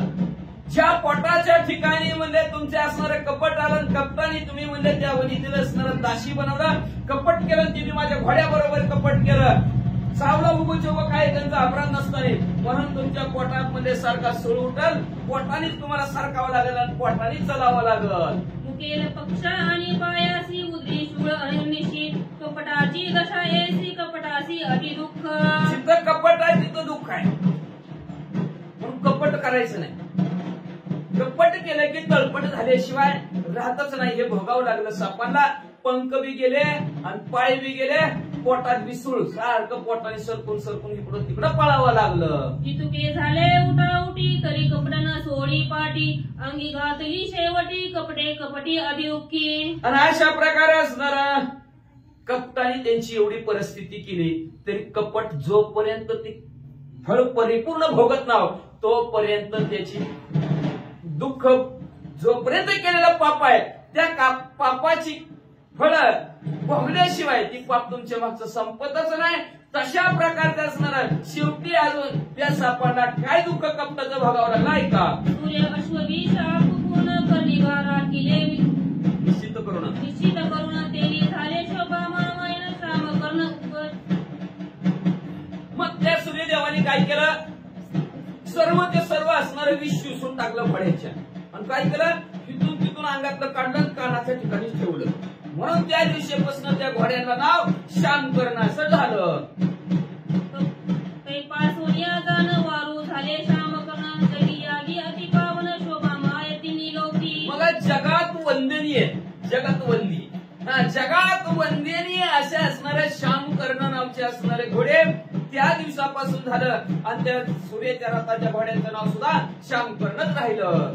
ज्या पोटाच्या ठिकाणी म्हणजे तुमचे असणारं कपट आलं, कपटाने तुम्ही म्हणजे त्या वनितेला असणारं दाशी बनवलं, कपट केलं, तिने माझ्या घोड्याबरोबर कपट केलं. चावला उगोच काय त्यांचा अपराध नसताना, म्हणून तुमच्या पोटात मध्ये सारखा सूळ उठल, पोटानेच तुम्हाला सारखावं लागेल आणि पोटानेच चलावं लागल. मुकेल पक्ष आणि पायासी उदरी शूळ अहिर्निशी. कपटाची दशा येसी कपटासी अति दुःख. जिथं कपट आहे तिथं दुःख आहे, म्हणून कपट करायचं नाही. कपट केलं की तळपट झाल्याशिवाय राहतच नाही, हे भोगावं लागलं सापांना. पंख बी गेले आणि पाय बी गेले, पोटात बी सूळ, सारखं पोटाने सरकून इकडं तिकडं पळावं लागलं. जितुके झाले उठाउटी तरी कपडन सोडी पाटी. अंगी घातली शेवटी कपटे कपटी अतिउक्की. आणि अशा प्रकारे असणारा कपटाने त्यांची एवढी परिस्थिती केली तरी कपट जोपर्यंत ते फळ परिपूर्ण भोगत नाव तोपर्यंत त्याची दुःख, जोपर्यंत केलेलं पाप आहे त्या पापाची फळं भोगल्याशिवाय ती पाप तुमच्या मागचं संपतच नाही. तशा प्रकारचं असणार शेवटी अजून त्या सापाला काय दुःख कपटाचं भोगावं लागलाय का? सूर्य अश्ववी शाप पूर्ण कर्णिगारा किले निश्चित करू नका. निश्चित करून तेरी झाले शोभा मामायन श्राम कर्ण मग त्या सूर्यदेवाने काय केलं? सर्व ते सर्व असणारं विष शिवसून टाकलं फळ्याच्या आणि काय केलं? तिथून तिथून अंगातलं काढलं कानाच्या ठिकाणी ठेवलं. म्हणून त्या दिवशीपासून त्या घोड्याला नाव शामकर्ण असं झालं. सोनियाचा न वारू झाले श्याम कर्ण तरी यागी अति पावन शोभा मायतीनी लौकी. मग जगात वंदनीय जगात वंदनीय असे असणारे शामकर्ण नावचे असणारे घोडे त्या दिवसापासून झालं आणि त्या सूर्याच्या रथाच्या घोड्यांचं नाव सुद्धा शामकर्णच राहिलं.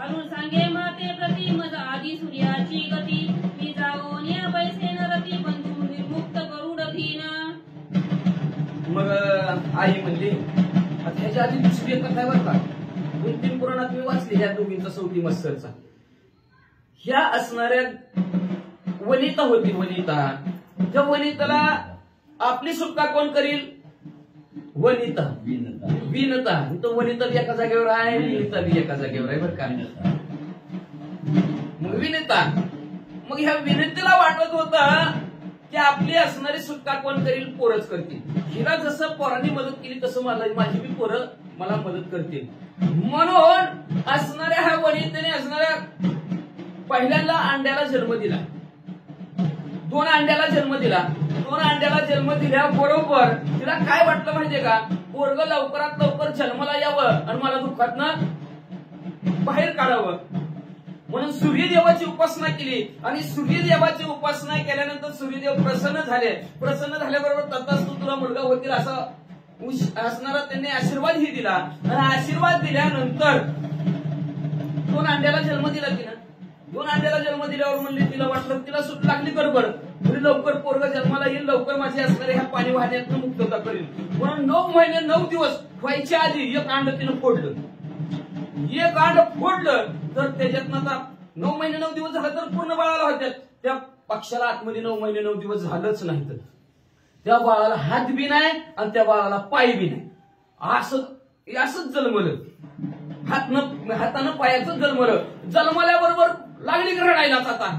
अरुण सांगे माते प्रति मज आदी सूर्याची गती मी जागोन्या पैसे नरती बंधू निर्मुक्त गरुड धीन. मग आई म्हणली आता ह्याच्या आधी दुसरी एक कथा आहे बरं का, 2-3 पुराणात मी वाचली ह्या दोघींचा सौती मत्सरचा. ह्या असणाऱ्या वनिता होती. वनिता त्या वनिताला आपली सुटका कोण करील? वनिता. विनता. तो वनिता बी एका जागेवर आहे, विनिता बी एका जागेवर आहे बरं का. मग विनिता, मग ह्या विनतेला वाटत होतं की आपली असणारी सुटका कोण करील? पोरच करतील. हिला जसं पोरांनी मदत केली तसं माझी बी पोरं मला मदत करतील. म्हणून असणाऱ्या ह्या वनितेने असणाऱ्या पहिल्यांदा अंड्याला जन्म दिला. 2 अंड्याला जन्म दिला. 2 अंड्याला जन्म दिल्याबरोबर तिला काय वाटलं माहितीये का? पोरग लवकरात लवकर जन्माला यावं आणि मला दुःखातनं बाहेर काढावं. म्हणून सूर्यदेवाची उपासना केली आणि सूर्यदेवाची उपासना केल्यानंतर सूर्यदेव प्रसन्न झाले. प्रसन्न झाल्याबरोबर तथास्तु तुला मुलगा होतील असा असणारा त्यांनी आशीर्वादही दिला. आणि आशीर्वाद दिल्यानंतर 2 अंड्याला जन्म दिला तिनं. 2 अंड्याला जन्म दिल्यावर म्हणले तिला वाटलं, तिला सुट लागली गडबड. म्हणजे लवकर पोरग जन्माला येईल, लवकर माझी असणारे ह्या पाणी वाहण्यातून मुक्तता करेल. म्हणून 9 महिने 9 दिवस व्हायच्या आधी एक अंड तिनं फोडलं. एक अंड फोडलं तर त्याच्यातनं आता 9 महिने 9 दिवस झालं तर पूर्ण बाळाला होत्यात. त्या पक्षाला आतमध्ये 9 महिने 9 दिवस झालंच नाही तर त्या बाळाला हात बी नाही आणि त्या बाळाला पाय बी नाही. असंच जन्मलं. हातानं पायाचं जन्मलं. जन्मल्याबरोबर लागली रडायला. आता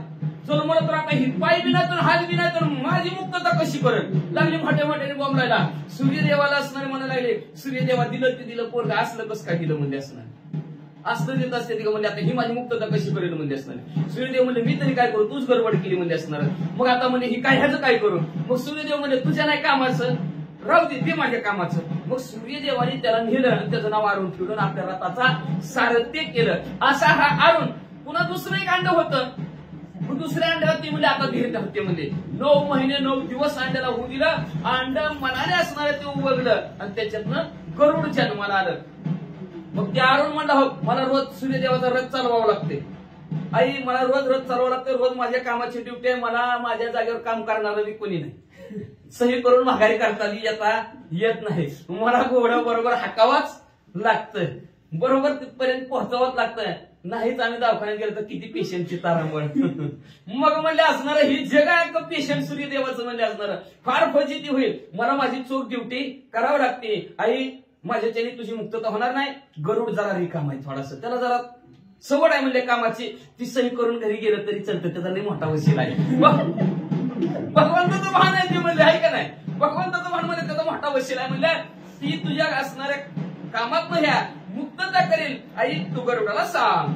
जन्मलं तर आता ही पाय बी नाही तर हात बी नाही तर माझी मुक्तता कशी करेल? लागली मोठ्या मोठ्याने बोंबलायला. सूर्यदेवाला असणारे म्हणायला लागले, सूर्यदेवा दिलं ते दिलं, पोरग असलं कसं काय दिलं म्हणजे असणार? असलं देत असते का म्हणजे आता ही माझी मुक्तता कशी करेल म्हणजे असणार? सूर्यदेव म्हणजे मी तरी काय करू, तूच गडबड केली म्हणजे असणार. मग आता म्हणजे ही काय ह्याचं काय करू? मग सूर्यदेव म्हणजे तुझ्या नाही कामाचं, राहू दे माझ्या कामाचं. मग सूर्यदेवाने त्याला नेलं आणि त्याचं नाव अरुण ठेवलं, आपल्या रथाचा सारथ्य केलं. असा हा अरुण. पुन्हा दुसरं एक अंड होतं. दुसऱ्या अंड्याला ती म्हणजे आता धीर धरते म्हणजे 9 महिने 9 दिवस अंड्याला होऊ दिलं. अंड मनाने असणारे ते उगवलं आणि त्याच्यातनं गरुड जन्माला आलं. मग त्या अरुण म्हणला, हो मला रोज सूर्यदेवाचा रथ चालवावं लागते. आई मला रोज रथ चालवावं लागते, रोज माझ्या कामाची ड्युटी आहे, मला माझ्या जागेवर काम करणारं बी कोणी नाही. सही करून माघारी करता येत नाही. मला घोडा बरोबर हाकावाच लागतं, बरोबर तिथपर्यंत पोहोचावंच लागतं. नाहीच आम्ही दवाखान्यात गेलो तर किती पेशंटची तारांबळ. मग म्हणले असणार ही जग आहे का पेशंट सूर्यदेवाचं म्हणजे असणार फार फजिती होईल. मला माझी चोख ड्युटी करावी लागते. आई माझ्याच्याने तुझी मुक्तता होणार नाही. गरुड जरा रिकाम आहे थोडासा, त्याला जरा सवड आहे म्हणजे कामाची. ती सही करून घरी गेलं तरी चालतं, त्याचा लई मोठा वशील आहे. भगवंताचं भान आहे ते म्हणले, आहे का नाही? भगवंताचं भान म्हणजे त्याचा मोठा वशील आहे म्हणलं. ती तुझ्या असणाऱ्या कामात ह्या मुक्तता करेल. आई तू गरुडाला सांग.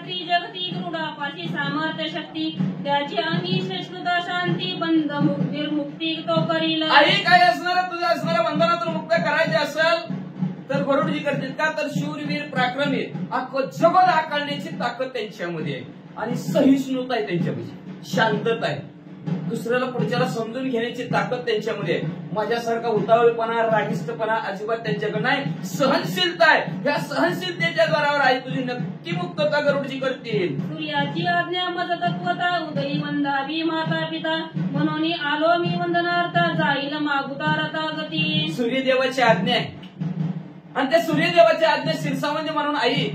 त्रिजगती गरुडापाशी सामर्थ्य शक्ती त्याची अंगी शेषनुता शांती बंध निर्मुक्ती तो करील. आई काय असणार तुझ्या असणाऱ्या बंधनातून मुक्त करायचे असेल तर गरुडजी करतील. का तर शूरवीर पराक्रमी अख्खं जगत आकारण्याची ताकद त्यांच्यामध्ये आहे आणि सहिष्णुता आहे त्यांच्यापाशी, शांतता आहे, दुसऱ्याला पुढच्याला समजून घेण्याची ताकद त्यांच्यामध्ये आहे. माझ्यासारखा उतावळपणा रागिष्टपणा अजिबात त्यांच्याकडे नाही. सहनशीलता आहे. या सहनशीलतेच्या जोरावर आई तुझी नक्की मुक्तता गरुडजी करतील. सूर्याची आज्ञा मज तत्वता उदयी वंदावी माता पिता म्हणून आलो मी वंदनार्थ जाईल मागुता रथा गती. सूर्यदेवाची आज्ञा आहे आणि त्या सूर्यदेवाची आज्ञा शिरसावंत म्हणून आई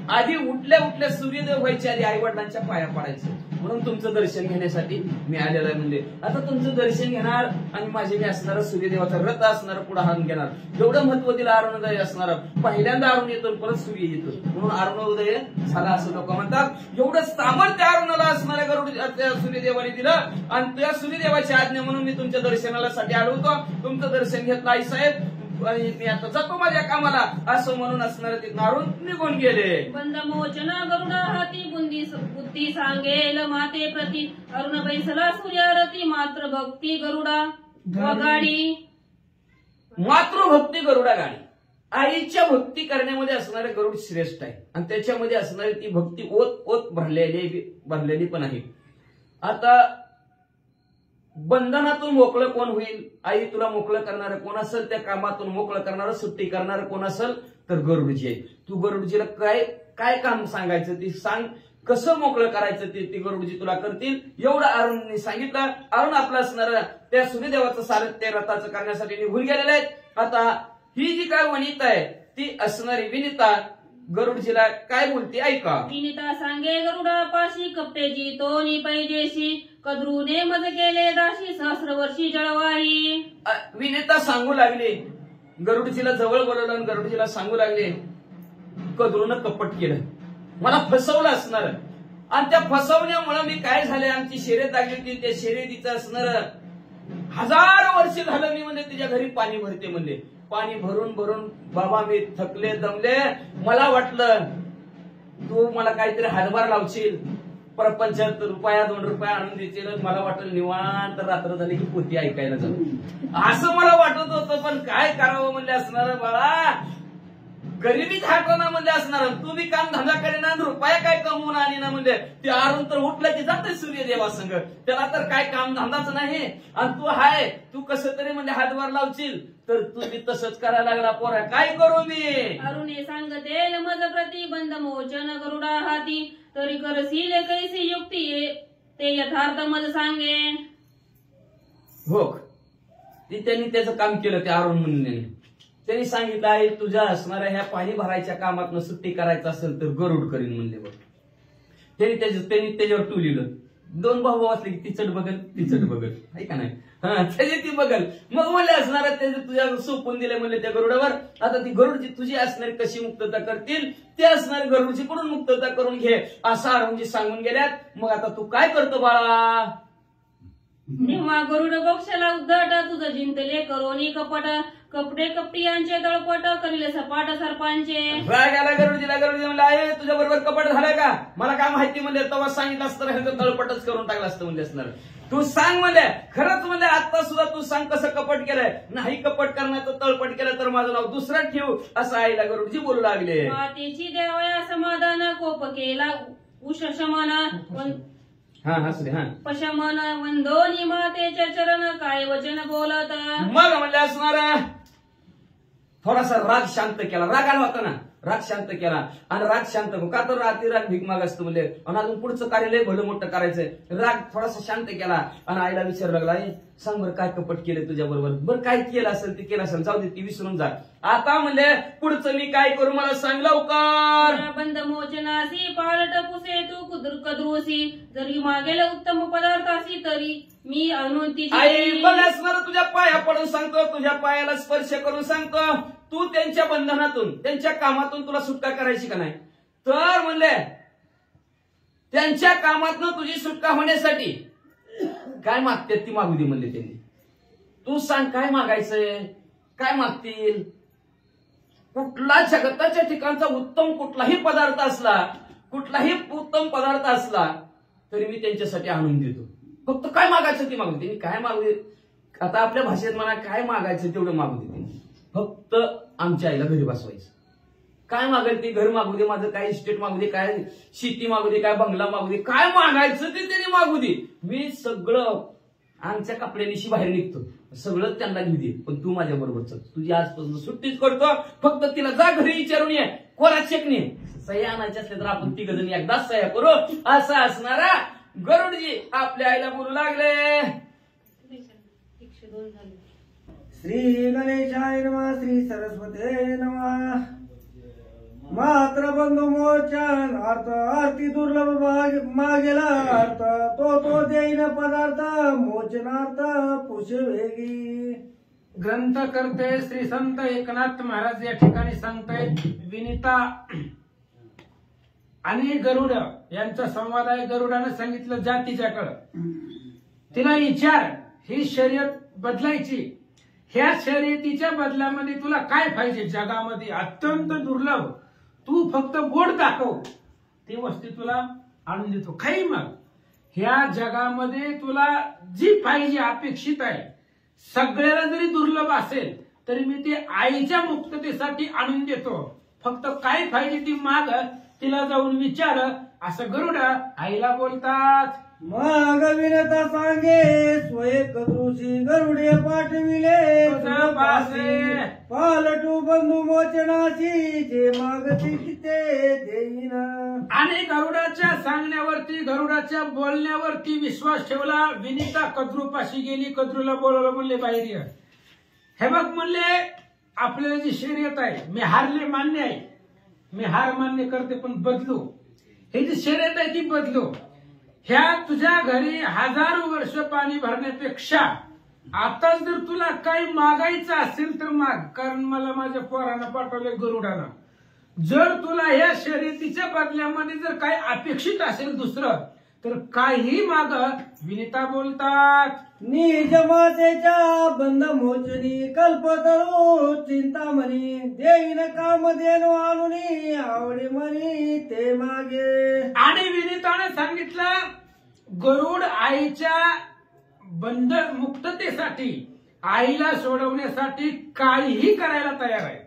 आधी उठल्या उठल्या सूर्योदय व्हायच्या आधी आई वडिलांच्या पाया पडायचं. म्हणून तुमचं दर्शन घेण्यासाठी मी आलेलं आहे. म्हणजे आता तुमचं दर्शन घेणार आणि माझे मी असणारं सूर्यदेवाचा रथ असणार पुढे हारून घेणार. एवढं महत्व दिलं अरुणोदय असणार. पहिल्यांदा अरुण येतो परत सूर्य येतो म्हणून अरुणोदय झाला असं लोक म्हणतात. एवढं सामर्थ्य अरुणाला असणाऱ्या गरुड त्या सूर्यदेवाने दिलं आणि त्या सूर्यदेवाची आज्ञा म्हणून मी तुमच्या दर्शनाला साठी आलो होतो. तुमचं दर्शन घेतलं आई साहेब आणि मी आता जातो माझ्या कामाला असं म्हणून असणारे ते नारून निघून गेले. बंद मोचन गरुडा हाती बुद्धी सांगेल माते प्रती अरुण बैसला सूर्यारती मात्र भक्ती गरुडा गाडी. मातृभक्ती गरुडा गाडी. आईच्या भक्ती करण्यामध्ये असणारे गरुड श्रेष्ठ आहे आणि त्याच्यामध्ये असणारी ती भक्ती ओत ओत भरलेली पण आहे. आता बंधनातून मोकळं कोण होईल? आई तुला मोकळं करणारं कोण असेल? त्या कामातून मोकळं करणारं सुट्टी करणारं कोण असेल तर गरुडजी आहे. तू गरुडजीला काय काय काम सांगायचं ते सांग, कसं मोकळं करायचं ते गरुडजी तुला करतील. एवढं अरुणने सांगितलं. अरुण आपलं असणारं त्या सूर्यदेवाचं सारथ्य रथाचं करण्यासाठी निघून गेलेले आहेत. आता ही जी काय वनिता आहे ती असणारी विनिता गरुडजीला काय बोलते ऐका. विनिता सांगे गरुडा पाशी कपटेजी तोनी पैजेशी कद्रूने मज केले दाशी सहस्र वर्षी जळवाई. विनिता सांगू लागली, गरुडजीला जवळ बोलवलं आणि गरुडजीला सांगू लागले कद्रूनं कपट केलं, मला फसवलं असणार आणि त्या फसवण्यामुळे मी काय झाले आमची शर्यत लागली होती त्या शर्यतीचं असणार 1000 वर्ष झालं मी म्हणजे तिच्या घरी पाणी भरते म्हणले. पाणी भरून भरून बाबा मी थकले दमले. मला वाटलं तू मला काहीतरी हातभार लावशील, परपंच रुपया 2 रुपया आणून देशील. मला वाटलं निवांत रात्र झाली की पोती ऐकायला जाऊ असं मला वाटत होतं. पण काय करावं म्हणले असणार बाळा, गरिबीच हाटवणं म्हणजे असणार. तू बी काम धंदा करेना रुपया काय कमवून आणि ना म्हणजे ते आरून तर उठलं की जाते सूर्यदेवा संग. त्याला तर काय काम धंदाच नाही आणि तू हाय तू कसं तरी म्हणजे हातभार लावशील तर तू बी तसंच करायला लागला. पोरा काय करू मी? अरुणे सांगते मज प्रति बंद मोचन गरुडा हाती तरी करशील कैसी युक्ती ते यथार्थ मज सांगे. हो त्यांनी त्याचं काम केलं ते अरुण म्हणून. त्यांनी सांगितलं आहे तुझ्या असणाऱ्या ह्या पाणी भरायच्या कामातनं सुट्टी करायचं असेल तर गरुड करीन म्हणले. बघ त्यांनी त्याच्यावर टुलिलं. 2 भाऊ असले की ती चढ बघल ती चढ बघल आहे का नाही. त्याची ती बघल. मग म्हणले असणार त्याचे तुझ्या सोपून दिले म्हणले त्या गरुडावर. आता ती गरुडची तुझी असणारी कशी मुक्तता करतील ते असणारी गरुडची कडून मुक्तता करून घे असं अरुणजी सांगून गेल्यात. मग आता तू काय करतो बाळा? तेव्हा गरुड गोक्षला उद्धट तुझं जिंतले करोनी कपट कपडे कपटियांचे तळपट करील सपाट सरपांचे. राग आला गरुडजीला. गरुडजी म्हणले आहे तुझ्या बरोबर कपट झालाय का? मला काय माहिती म्हणले तेव्हा सांगितलं असतं ह्याचं तळपटच करून टाकलं असतं म्हणले असणार. तू सांग म्हणले खरंच म्हणले आता सुद्धा तू सांग कसं कपट केलंय. नाही कपट करण्याचं तळपट केलं तर माझं नाव दुसरं ठेवू असं आईला गरुडजी बोलू लागले. मातेची देवया समाधान कोप केला उशशमान हा पशमन वंदोनी मातेच्या चरण काय वचन बोलत. मग म्हणले असणार थोडासा राग शांत केला. राग आला होता ना, राग शांत केला आणि राग शांत का तर रात्री राग भीक माग असतो म्हणले आणि अजून पुढचं कार्य लय भलं मोठं करायचंय. राग थोडासा शांत केला आणि आईला विचारू लागला सांग बरं काय कपट केलं तुझ्या बरोबर? बरं काय केलं असेल ते केलं असेल जाऊ दे ती विसरून जा. आता म्हणले पुढचं मी काय करू मला सांग लवकर. बंद मोचनासी पालट पुसे तू कद्रूसी जरी मागेल उत्तम पदार्थासी तरी मी अनुती. आई बघ असणार तुझ्या पाया पडून सांगतो, तुझ्या पायाला स्पर्श करून सांगतो तू त्यांच्या बंधनातून त्यांच्या कामातून तुला सुटका करायची का नाही. तर म्हणले त्यांच्या कामातून तुझी सुटका होण्यासाठी काय मागते ती मागू दे म्हणले त्यांनी. तू सांग काय मागायचंय, काय मागतील. कुठला जगताच्या ठिकाणचा उत्तम कुठलाही पदार्थ असला, कुठलाही उत्तम पदार्थ असला तरी मी त्यांच्यासाठी आणून देतो. फक्त काय मागायचं ती मागू दे. काय मागू दे आता आपल्या भाषेत म्हणा काय मागायचं तेवढं मागू दे. फक्त आमच्या आईला घरी बसवायचं. काय मागेल ते घर मागू दे, माझं काय इस्टेट मागू दे, काय शेती मागू दे, काय बंगला मागू दे, काय मागायचं ते त्यांनी मागू दे. मी सगळं आमच्या कपड्यानिशी बाहेर निघतो, सगळं त्यांना घेऊ दे. पण तू माझ्या बरोबर चल, तुझी आजपासून सुट्टीच करतो. फक्त तिला जा घरी विचारून ये कोणा चेकने सह्या आणायचे असले तर आपण 3 जण एकदाच सह्या करू असं असणारा गरुडजी आपल्या आईला बोलू लागले. 102 झाले. श्री गणेशाय नमः, श्री सरस्वते नमः. मात्र बंधू मोचन अर्थ आरती दुर्लभ मागेला अर्थ तो देईन पदार्थ मोचनार्थ पुषे वेगी. ग्रंथ करते श्री संत एकनाथ महाराज या ठिकाणी सांगतायत विनिता आणि गरुड यांचा संवाद आहे. गरुडानं सांगितलं जा तिच्याकडं, तिला विचार ही शर्यत बदलायची, ह्या शर्यतीच्या बदल्यामध्ये तुला काय पाहिजे जगामध्ये अत्यंत दुर्लभ, तू फक्त बोट दाखव ती वस्तू तुला आणून देतो, काही मग ह्या जगामध्ये तुला जी पाहिजे अपेक्षित आहे सगळ्याला जरी दुर्लभ असेल तरी मी ती आईच्या मुक्ततेसाठी आणून देतो, फक्त काय पाहिजे ती माग, तिला जाऊन विचार, असं गरुडा आईला बोलतात. मग विनता सांगे स्वय कदृषी गरुडे पाठविले पालटू बंधू मोचनाशी जे मागती ते देईन. आणि गरुडाच्या सांगण्यावरती गरुडाच्या बोलण्यावरती विश्वास ठेवला. विनिता कद्रूपाशी गेली, कद्रूला बोलवलं, म्हणले बाहेर ये. हे बघ म्हणले आपल्याला जी शर्यत आहे मी हारले मान्य आहे, मी हार मान्य करते पण बदलू, हे जी शर्यत आहे ती बदलू. ह्या तुझ्या घरी हजारो वर्ष पाणी भरण्यापेक्षा आता जर तुला काही मागायचं असेल तर माग, कारण मला माझ्या पोरानं पाठवले गरुडानं. जर तुला ह्या शर्यतीच्या बदल्यामध्ये जर काही अपेक्षित असेल दुसरं तर काही माग. विनिता बोलतात निज मातेच्या बंद मोचनी कल्पतरू चिंतामणी देईन काम देनो आणुनी आवडी मनी ते मागे. आणि विनिताने सांगितलं गरुड आईच्या बंध मुक्ततेसाठी आईला सोडवण्यासाठी काहीही करायला तयार आहे.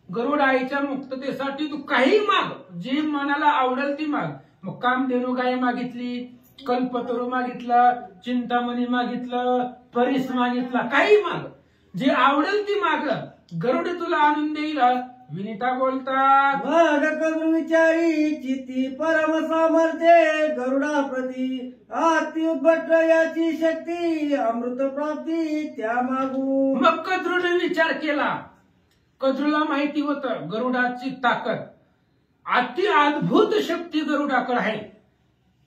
गरुड आईच्या मुक्ततेसाठी तू काही माग, जी मनाला आवडेल ती माग. मग कामधेनू गाय मागितली, कल्पतरू मागितलं, चिंतामणी मागितलं, परीस मागितला, काही माग, जे आवडेल ती माग, गरुड तुला आणून देईल. विनिता बोलतात मग करू विचारी चिती परम सामर्थ्य गरुडा प्रती अति उद्भट याची शक्ती अमृत प्राप्ती त्या मागू. मग कद्रूने विचार केला. कद्रूला माहिती होतं गरुडाची ताकद, अति अद्भुत शक्ती गरुडाकडे आहे.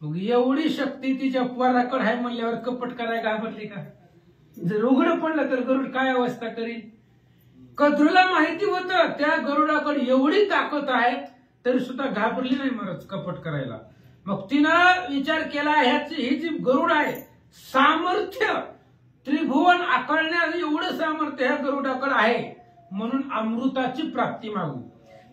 मग एवढी शक्ती तिच्या पोराकडे आहे म्हणल्यावर कपट करायला घाबरली का? जर उघडं पडलं तर गरुड काय अवस्था करील? कद्रूला माहिती होतं त्या गरुडाकडे एवढी ताकद आहे तरी सुद्धा घाबरली नाही महाराज कपट करायला. मग तिनं विचार केला ह्याची ही जी गरुड आहे सामर्थ्य त्रिभुवन आकळण्याचं एवढं सामर्थ्य ह्या गरुडाकडे आहे, म्हणून अमृताची प्राप्ती मागू.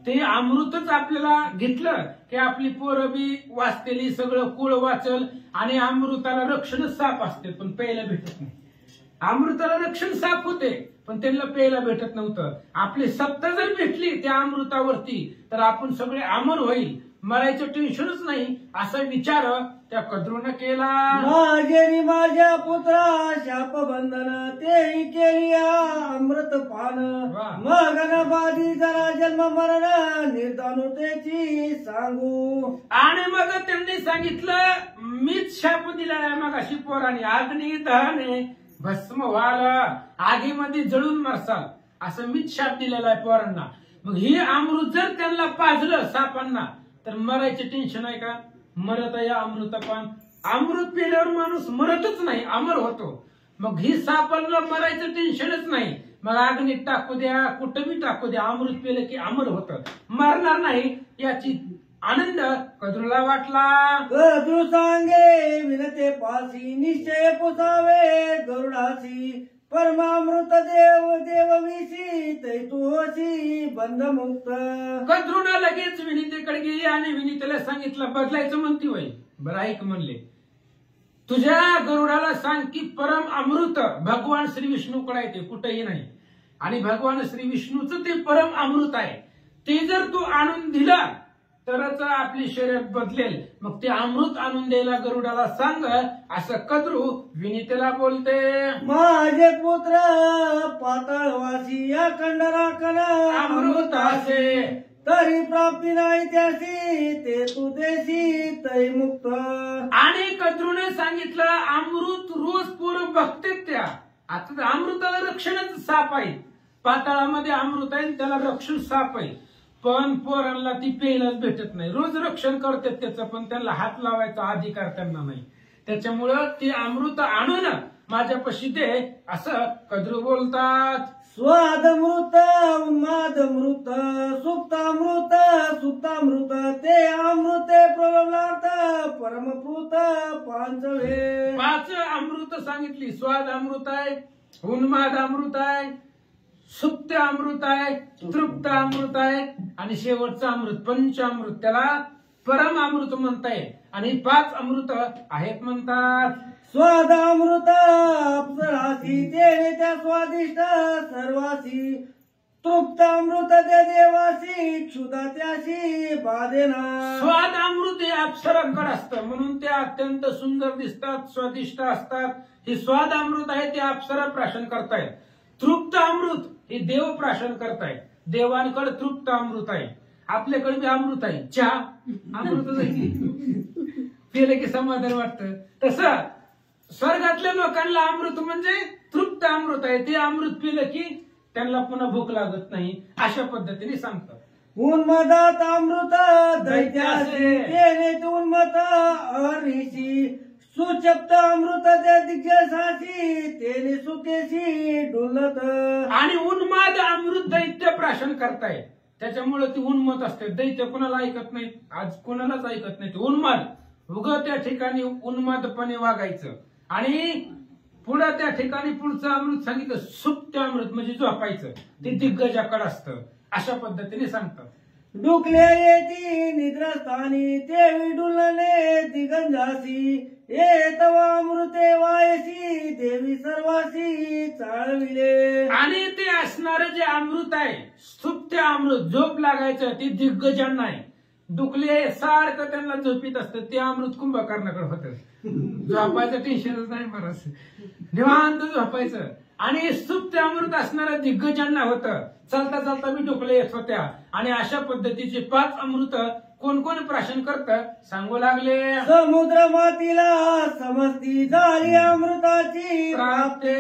ते अमृतच आपल्याला घेतलं की आपली पोरं बी वाचतेली, सगळं कुळ वाचल. आणि अमृताला रक्षण साप असते पण प्यायला भेटत नाही. अमृताला रक्षण साप होते पण त्यांना प्यायला भेटत नव्हतं. आपली सत्ता जर भेटली त्या अमृतावरती तर आपण सगळे अमर होईल, मरायचं टेन्शनच नाही, असा विचार त्या कद्रूनं केला. माझे माझ्या पुत्रा शाप बंधन तेही केली अमृत पान. मग बाधी जरा जन्म मरण निर्धनुतेची सांगू. आणि मग त्यांनी सांगितलं मीच शाप दिला आहे मग अशी पोराने, अग्नी दहने भस्म व्हाल, आगीमध्ये जळून मरसाल असं मीच शाप दिलेला आहे पोरांना. मग हे अमृत जर त्यांना पाजलं सापांना तर मरायचे टेन्शन आहे का? मरत आहे अमृतपान. अमृत पिल्यावर माणूस मरतच नाही, अमर होतो. मग ही सापांना मरायचं टेन्शनच नाही. मग अग्नीत टाकू द्या, कुठं बी टाकू द्या, अमृत पिलं की अमर होतं, मरणार नाही याची आनंद कद्रूला वाटला. कद्रू सांगे विनते पासी निश्चय पुसावे गरुडासी परमामृत देव देवविसी तैतुसी बंध मुक्त. कद्रूनं लगेच विनितेकडे गेली आणि विनितेला सांगितलं बदलायचं म्हणती होय. बरं ऐक म्हणले, तुझ्या गरुडाला सांग की परम अमृत भगवान श्री विष्णूकडे आहे, ते कुठेही नाही. आणि भगवान श्री विष्णूचं ते परम अमृत आहे, ते जर तू आणून दिलं तरच आपली शर्यत बदलेल. मग ते अमृत आणून द्यायला गरुडाला सांग असं कद्रू विनितेला बोलते. माझे पुत्र पाताळवासी अखंड राखण अमृताचे तरी प्राप्ती नाही त्याशी ते तू देशी तै मुक्त. आणि कद्रूने सांगितलं अमृत रोज पोरं बघतेत त्या. आता अमृताला रक्षणच साप आहे, पाताळामध्ये अमृत आहे त्याला रक्षण साप आहे. पण पोरांना ती पेनच भेटत नाही. रोज रक्षण करतात त्याचं, पण त्यांना हात लावायचा अधिकार त्यांना नाही. त्याच्यामुळं ते अमृत आणून माझ्यापाशी दे असं कद्रू बोलतात. स्वादमृत उन्मादमृत सुप्तामृत सुप्तामृत ते अमृते प्रलब्धार्थ परमपूत पांचवे. 5 अमृत सांगितली. स्वाद अमृत आहे, उन्माद अमृत आहे, सुप्त अमृत आहे, तृप्त अमृत आहे आणि शेवटचं अमृत पंचामृत, त्याला परम अमृत म्हणताय. आणि 5 अमृत आहेत म्हणतात. स्वादामृत अप्सरासी तेने त्या स्वादिष्ट सर्वासी तृप्तामृत ते देवासी क्षुधा त्याशी बाधेना. स्वाद अमृत हे अप्सरांकडे असतं म्हणून ते अत्यंत सुंदर दिसतात, स्वादिष्ट असतात. हे स्वाद अमृत आहे, ते अप्सरा प्राशन करतायत. तृप्त अमृत हे देव प्राशन करतायत. देवांकडे तृप्त अमृत आहे, आपल्याकडे बी अमृत आहे. चहा अमृतच आहे, पिले की समाधान वाटतं. तसं स्वर्गातल्या लोकांना अमृत म्हणजे तृप्त अमृत आहे. ते अमृत पिलं की त्यांना पुन्हा भूक लागत नाही, अशा पद्धतीने सांगतात. उन्मदात अमृत दैत्यासी तेने ते उन्मत अहर्निशी सुचप्त अमृत ते दिग्गसासी तेने सुकेशी डुलत. आणि उन्माद अमृत दैत्य प्राशन करताय, त्याच्यामुळे ती उन्मत असते. दैत्य कोणाला ऐकत नाही, आज कोणालाच ऐकत नाही. उन्माद उग त्या ठिकाणी उन्मादपणे वागायचं. आणि पुढे त्या ठिकाणी पुढचं अमृत सांगितलं सुप्त अमृत म्हणजे झोपायचं, ते दिग्गजाकडे असतं, अशा पद्धतीने सांगतात. डुकले येती निद्रास्थानी ते विडुलने दिगंजासी ये तव अमृते वायसी देवी सर्वासी चाळविले. आणि ते असणारं जे अमृत आहे सुप्त अमृत, झोप लागायचं, ते दिग्गजांना आहे. डुकले सारखं त्यांना झोपीत असतं, ते अमृत कुंभकर्णाकडे होतं. झोपायचं टेन्शनच नाही, बरंच निवांत झोपायचं. आणि सुप्त अमृत असणाऱ्या दिग्गजांना होतं. चालता चालता मी डुकले येत होत्या. आणि अशा पद्धतीचे 5 अमृत कोण कोण प्राशन करतं सांगू लागले. समुद्र मातीला समजती झाली अमृताची प्राप्ते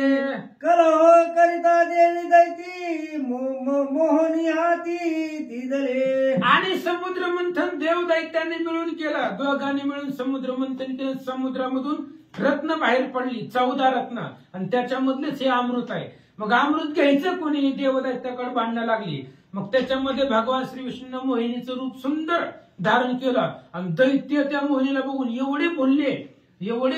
कलह करिता देवी दैती मोहनी हाती दिदले. आणि समुद्र मंथन देव दैत्यांनी मिळून केलं. दोघांनी मिळून समुद्र मंथन केलं. समुद्रामधून रत्न बाहेर पडली, 14 रत्न, आणि त्याच्यामधलेच हे अमृत आहे. मग अमृत घ्यायचं कोणी, देव दैत्याकडे भांडणं लागली. मग त्याच्यामध्ये भगवान श्री विष्णू मोहिनीचं रूप सुंदर धारण केलं. आणि दैत्य त्या मोहिनीला बघून एवढे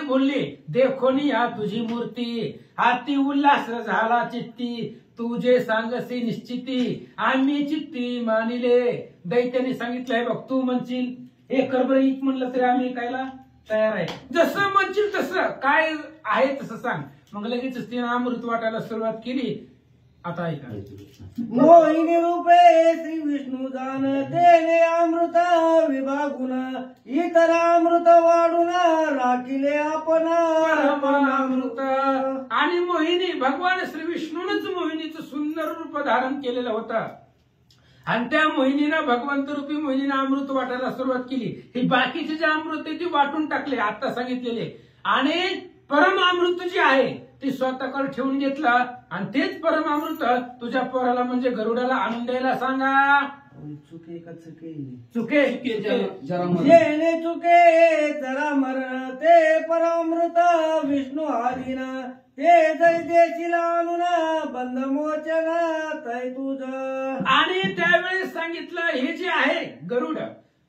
बोलले, देखोनी हा तुझी मूर्ती, हाती उल्हास झाला चित्ती, तुझे सांगसी निश्चिती, आम्ही चित्ती मानिले. दैत्याने सांगितलंय बघ, तू म्हणशील हे करबर एक म्हणलं तरी आम्ही ऐकायला तयार आहे. जसं म्हणशील तसं, काय आहे तसं सांग. मग लगेच तिने अमृत वाटायला सुरुवात केली. आता ऐका. मोहिनी रूपे श्री विष्णू जाण तेने अमृत विभागून इतर अमृत वाढून राखिले आपण अमृत. आणि मोहिनी भगवान श्री विष्णूनच मोहिनीचं सुंदर रूप धारण केलेलं होतं. आणि त्या मोहिनीनं भगवंत रूपी मोहिनीनं अमृत वाटायला सुरुवात केली. ही बाकीचे जे अमृत आहे ती वाटून टाकले आता सांगितलेले. आणि परम अमृत जे आहे ते स्वतःकडे ठेवून घेतलं. आणि तेच परम अमृत तुझ्या पोराला म्हणजे गरुडाला आणून द्यायला सांगा. चुके का चुके चुके जेने चुके जरा मरण ते परमृत विष्णू आदिन ते दैदेशीला आणून बंद मोचन तै तुझ. आणि त्यावेळेस सांगितलं हे जे आहे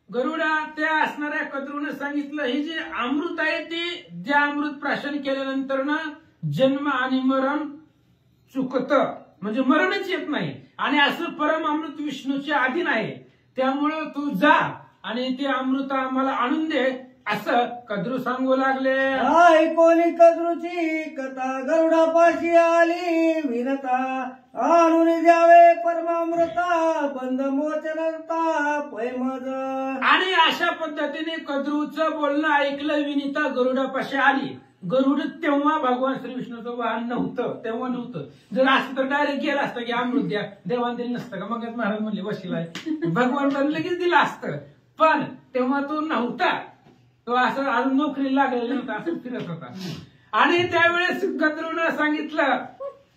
गरुडा त्या असणाऱ्या कद्रूने सांगितलं हे जे अमृत आहे ते जे अमृत प्राशन केल्यानंतर ना जन्म आणि मरण चुकत, म्हणजे मरणच येत नाही. आणि असं परम अमृत विष्णूच्या अधीन आहे. त्यामुळं तू जा आणि ते अमृत आम्हाला आणून दे असं कद्रू सांगू लागले. कोणी कद्रूची कथा गरुडापाशी आली विनता आणून द्यावे परमामृता बंद मोचनता पैमज. आणि अशा पद्धतीने कद्रूचं बोलणं ऐकलं. विनिता गरुडापाशी आली. गरुड तेव्हा भगवान श्री विष्णूचं वाहन नव्हतं, तेव्हा नव्हतं. जर असं तर डायरेक्ट गेलं असतं की अमृत द्या, देवान दिलं नसतं का. मग महाराज म्हणले वशिला भगवान लगेच दिलं असतं. पण तेव्हा तो नव्हता, तो असं अजून नोकरी लागलेला नव्हता, असं फिरत होता. आणि त्यावेळेस कद्रूनं सांगितलं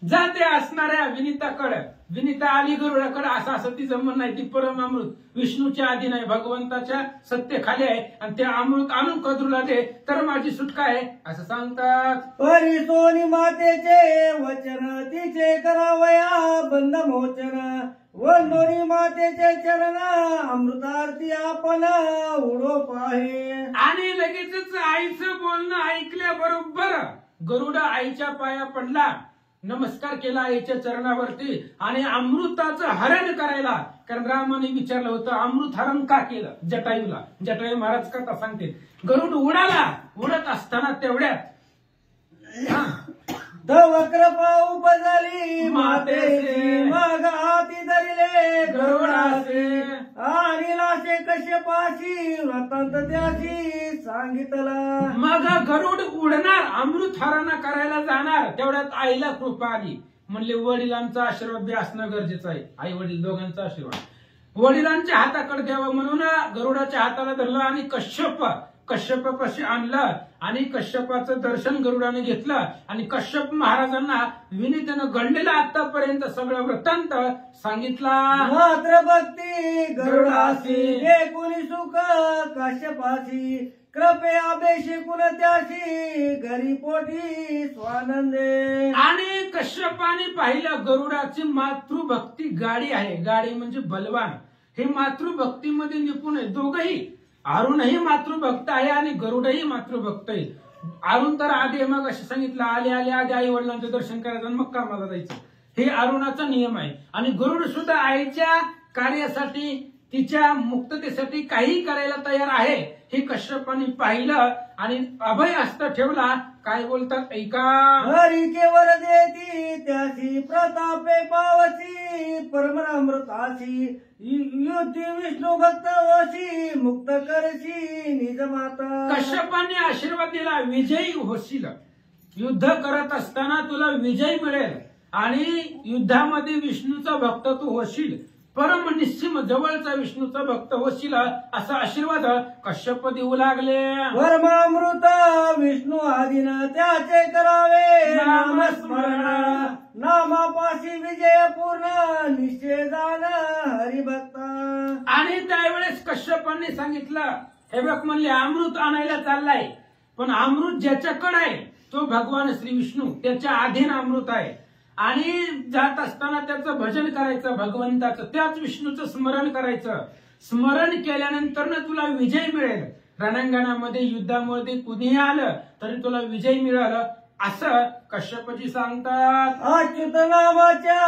जाते असणाऱ्या विनिताकडे. विनिता आली गरुडाकडे. असं असं तिचं म्हणणं आहे. ती परमामृत विष्णूच्या अधीन आहे, भगवंताच्या सत्तेखाली आहे आणि ते अमृत आणून कद्रूला दे तर माझी सुटका आहे असं सांगतात. परी सोनी मातेचे वचन तिचे करावया बंद मोचन. वंदोनी मातेचे चरण अमृतार्थी आपण उडो पाहे. आणि लगेचच आईचं बोलणं ऐकल्याबरोबर गरुड आईच्या पाया पडला, नमस्कार केला आईच्या चरणावरती आणि अमृताचं हरण करायला. कारण रामाने विचारलं होतं अमृत हरण का केलं जटायूला. जटायू महाराज कथा सांगते. गरुड उडाला. उडत असताना तेवढ्यात वक्र उपजली मातेचे मग हाती धरले गरुडाचे. आणि लाशे कश्यपाशी वृत्तांत त्याची सांगितलं. मग गरुड उडणार अमृत हरण करायला जाणार. तेवढ्यात आईला कृपा आली. म्हणले वडिलांचा आशीर्वाद बी असणं गरजेचं आहे. आई वडील दोघांचा आशीर्वाद वडिलांच्या हाताकडे द्यावा म्हणून गरुडाच्या हाताला धरलं आणि कश्यपाशी आणलं आणि कश्यपाचं दर्शन गरुडाने घेतलं आणि कश्यप महाराजांना विनीतेनं घडलेलं आतापर्यंत सगळं वृत्तांत सांगितला. मात्र भक्ती गरुडासी कोणी सुख कश्यपाशी कृपे आबेशी कुण त्याशी घरी पोटी स्वानंदे. आणि कश्यपाने पाहिलं गरुडाची मातृभक्ती गाडी आहे. गाडी म्हणजे बलवान. हे मातृभक्तीमध्ये निपुण आहे दोघही. अरुणही मातृभक्त आहे आणि गरुडही मातृभक्त आहे. अरुण तर आधी मग असं सांगितलं आले आधी आई वडिलांचं दर्शन करायचं आणि मग कामाला जायचं. हे अरुणाचा नियम आहे. आणि गरुड सुद्धा आईच्या कार्यासाठी तिच्या मुक्ततेसाठी काही करायला तयार आहे. हे कश्यपाने पाहिलं आणि अभय हस्त ठेवला. काय बोलतात ऐका. हरी केवर देती त्याची प्रतापे पावसी परमामृताशी युद्धी विष्णू भक्त वशी मुक्त करशी निज माता. कश्यपाने आशीर्वाद दिला विजयी होशील. युद्ध करत असताना तुला विजय मिळेल आणि युद्धामध्ये विष्णूचा भक्त तू होशील. परम निस्सीम जवळचा विष्णूचा भक्त होशील असा आशीर्वाद कश्यप देऊ लागले. परमामृत विष्णू आदिन त्याचे करावे नामस्मरण. नामापाशी विजय पूर्ण निश्चय जाण हरिभक्ता. आणि त्यावेळेस कश्यपांनी सांगितलं हे बघ म्हणले अमृत आणायला चाललाय पण अमृत ज्याच्याकडे आहे तो भगवान श्री विष्णू. त्याच्या अधीन अमृत आहे आणि जात असताना त्याचं भजन करायचं भगवंताचं. त्याच विष्णूचं स्मरण करायचं. स्मरण केल्यानंतर तुला विजय मिळेल. रणांगणामध्ये युद्धामध्ये कुणीही आलं तरी तुला विजय मिळाल असं कश्यपजी सांगतात. अच्युत नामाच्या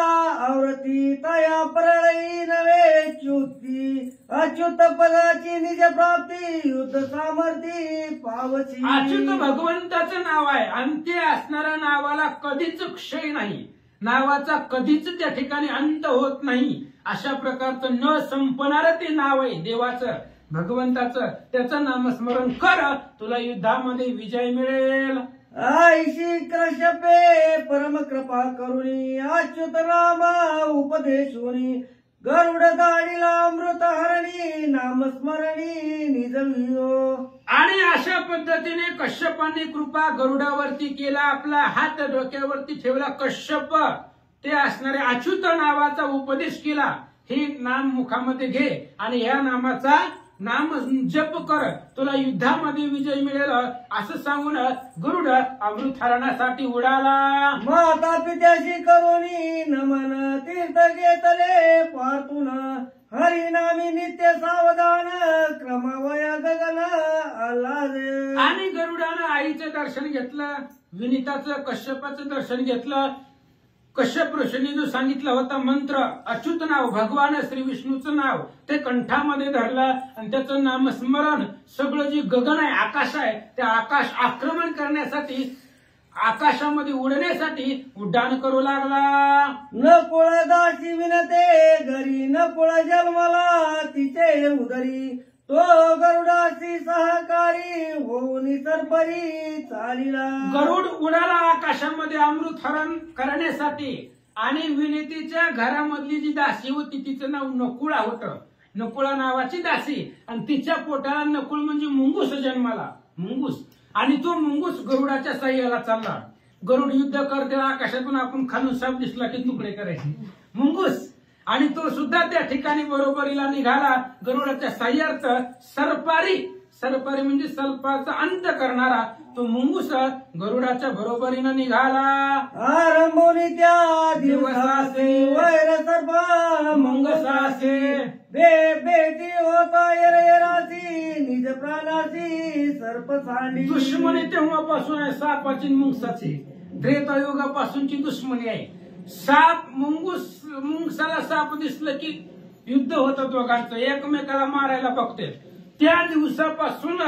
आवृत्ती तया प्रळयी नवे च्युती. अच्युत पदाची निज प्राप्ती युद्ध सामर्थी पावची. अच्युत भगवंताचं नाव आहे आणि ते असणाऱ्या नावाला कधीच क्षय नाही. नावाचा कधीच त्या ठिकाणी अंत होत नाही. अशा प्रकारचं न संपणारं ते नाव आहे देवाचं भगवंताचं. त्याचं नामस्मरण कर तुला युद्धामध्ये विजय मिळेल. आईशी कश्यपे परम कृपा करुणी अच्युत नामा उपदेशोनी. गरुड गाडीला अमृत हरणी नामस्मरणी निजवियो. आणि अशा पद्धतीने कश्यपाने कृपा गरुडावरती केला. आपला हात डोक्यावरती ठेवला. कश्यप ते असणाऱ्या अच्युत नावाचा उपदेश केला. हे नाम मुखामध्ये घे आणि या नामाचा नाम जप कर तुला युद्धामध्ये विजय मिळेल असं सांगून गरुड अमृत हरणासाठी उडाला. माता पित्याशी करुणी नमन तीर्थ घेतले पार्थून. हरिनामी नित्य सावधान क्रमवया गगन आल्हादे. आणि गरुडानं आईचं दर्शन घेतलं. विनीताचं कश्यपाचं दर्शन घेतलं. कश्यप ऋषींनी जो सांगितला होता मंत्र अच्युत नाव भगवान श्री विष्णूचं नाव ते कंठामध्ये धरलं आणि त्याचं नामस्मरण सगळं जे गगन आहे आकाश आहे ते आकाश आक्रमण करण्यासाठी आकाशामध्ये उडण्यासाठी उड्डाण करू लागला. नकुळ दासी विनते घरी नकुळ जन्मला तिचे उदरी. तो गरुडासी सहकारी होऊन सरपरी चालिला. गरुड उडाला आकाशामध्ये अमृत हरण करण्यासाठी. आणि विनीतीच्या घरामधली जी दासी होती तिचं नाव नकुळा होतं. नकुळा नावाची दासी आणि तिच्या पोटाला नकुळ म्हणजे मुंगूस जन्माला. मुंगूस आणि तो मुंगूस गरुडाच्या साह्याला चालला. गरुड युद्ध करते आकाशातून आपण खालून साप दिसला की तुकडे करायचे मुंगूस, आणि तो सुद्धा त्या ठिकाणी बरोबरीला निघाला. गरुडाच्या साह्यार्थ सरपारी म्हणजे सर्पाचा अंत करणारा तो मुंगूस गरुडाच्या बरोबरीनं निघाला. आरंभोनी त्या दिवसाचे वैर सर्प मुंगसासे बेटी होता येरासी निज प्राणाची सर्प सांडी. दुश्मनी तेव्हापासून आहे सापाची मुंगसाची, त्रेतायुगापासूनची दुश्मनी आहे. साप मुंगसाला साप दिसलं की युद्ध होतं दोघांचं, एकमेकाला मारायला बघते. त्या दिवसापासून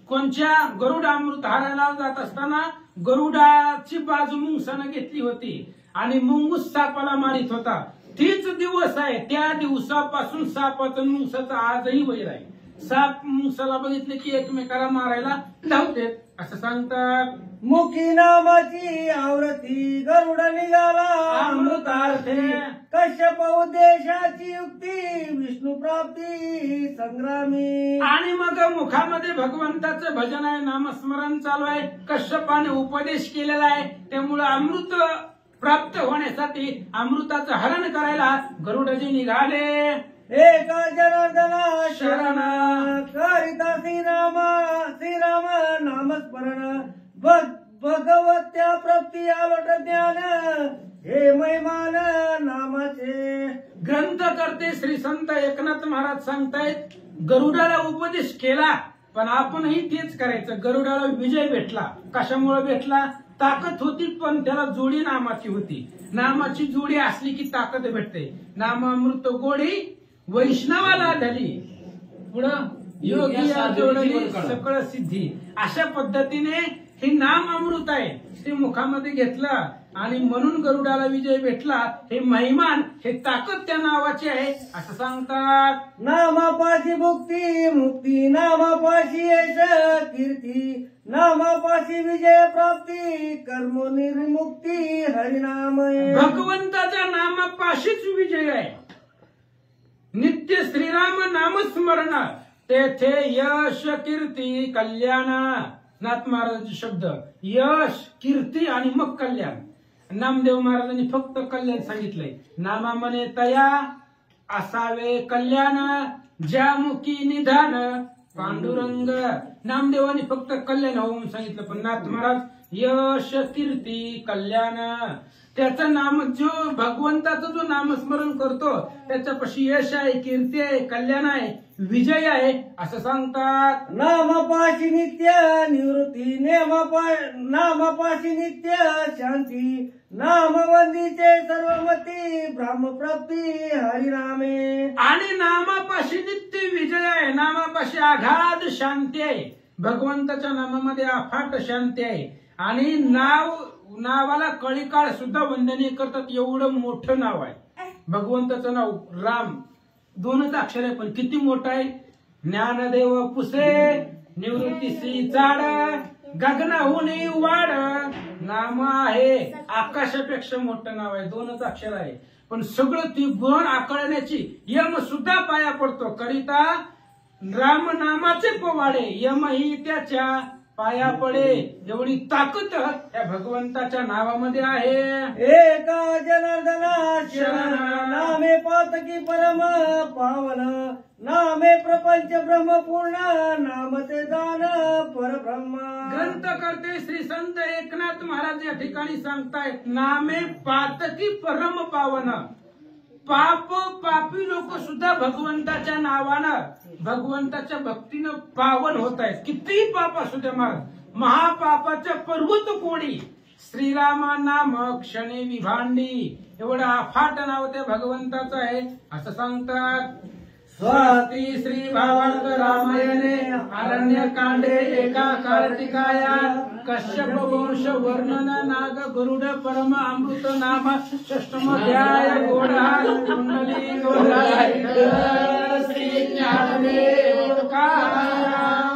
कोणच्या गरुड अमृत हारायला जात असताना गरुडाची बाजू मुंगसानं घेतली होती आणि मुंगूस सापाला मारित होता. तीच दिवस आहे, त्या दिवसापासून सापाचं मुंगसाचं आजही वैर आहे. साप मुंगसाला बघितले की एकमेकाला मारायला धावते असं सांगतात. मुखी नामाची आवृत्ती गरुड निघाला अमृतार्थे. कश्यप उद्देशाची युक्ती विष्णू प्राप्ती संग्रामी. आणि मग मुखामध्ये भगवंताचं भजन आहे, नामस्मरण चालू आहे. कश्यपाने उपदेश केलेला आहे, त्यामुळे अमृत प्राप्त होण्यासाठी अमृताचं हरण करायला गरुडजी निघाले. एका जनार्दना शरण करिता श्रीराम नामस्मरण भगवत्या प्राप्ती आलोट ज्ञान हे महिमान नामाचे. ग्रंथकर्ते श्री संत एकनाथ महाराज सांगतायत गरुडाला उपदेश केला, पण आपणही तेच करायचं. गरुडाला विजय भेटला, कशामुळे भेटला? ताकद होती, पण त्याला जोडी नामाची होती. नामाची जोडी असली की ताकद भेटते. नामामृत गोडी वैष्णवाला धली, पुढं योगी जोडली सकळ सिद्धी. अशा पद्धतीने हे नाम अमृत आहे, ते मुखामध्ये घेतलं आणि म्हणून गरुडाला विजय भेटला. हे महिमान, हे ताकद त्या नावाची आहे असं सांगतात. नामापाशी मुक्ती नामापाशी यश कीर्ती नामापाशी विजय प्राप्ती कर्म निर्मुक्ती हरिनाम. भगवंताच्या नामापाशीच विजय आहे. नित्य श्रीराम नामस्मरण तेथे यश कीर्ती कल्याण. नाथ महाराजांचे शब्द, यश कीर्ती आणि मग कल्याण. नामदेव महाराजांनी फक्त कल्याण सांगितलंय. नामा म्हणे तया असावे कल्याण, ज्या मुखी निधान पांडुरंग. नामदेवानी फक्त कल्याण हो म्हणून सांगितलं, पण नाथ महाराज यश कीर्ती कल्याण. त्याचं नाम जो भगवंताचं जो नामस्मरण करतो त्याच्यापाशी यश आहे, कीर्ती आहे, कल्याण आहे, विजय आहे असं सांगतात. नामापाशी नित्य निवृत्ती नामापाशी नित्य शांती नामवंदीचे सर्वमती ब्रह्मप्राप्ती हरिनामे. आणि नामापाशी नित्य विजय आहे, नामापाशी आघात शांती आहे. भगवंताच्या नामामध्ये अफाट शांती आहे. आणि नावाला कळीकाळ सुद्धा वंदनीय करतात, एवढं मोठं नाव आहे भगवंताचं नाव. राम 2च अक्षर आहे, पण किती मोठं आहे. ज्ञानदेव पुसे निवृत्तीसी चाड गगनाहून वाढ. नाम आहे, आकाशापेक्षा मोठं नाव आहे. 2च अक्षर आहे, पण सगळं ती गुण आकळण्याची यम सुद्धा पाया पडतो. करिता राम नामाचे पोवाडे यमही त्याच्या पाया पडे. एवढी ताकद त्या भगवंताच्या नावामध्ये आहे. एका जनार्दना शरण नामे पातकी परम पावन नामे प्रपंच ब्रह्मपूर्ण नामते दान परब्रह्म. ग्रंथकर्ते श्री संत एकनाथ महाराज या ठिकाणी सांगतायत, नामे पातकी परम पावन. पापी लोक सुद्धा भगवंताच्या नावानं भगवंताच्या भक्तीनं पावन होत आहेत. कितीही पाप असू द्या महाराज, महापापाच्या पर्वत कोणी श्रीरामा नाम क्षणे विभांडी. एवढं अफाट नाव त्या भगवंताचं आहे असं सांगतात. स्वस्ति श्री भावार्थ रामायणे अरण्यकांडे एका कार्तिकाया कश्यप वंश वर्णन नाग गरुड परम अमृत नाम षष्ठमोध्याय गोढाल कुंडली गोढाल श्री ज्ञानदेव तुकाराम.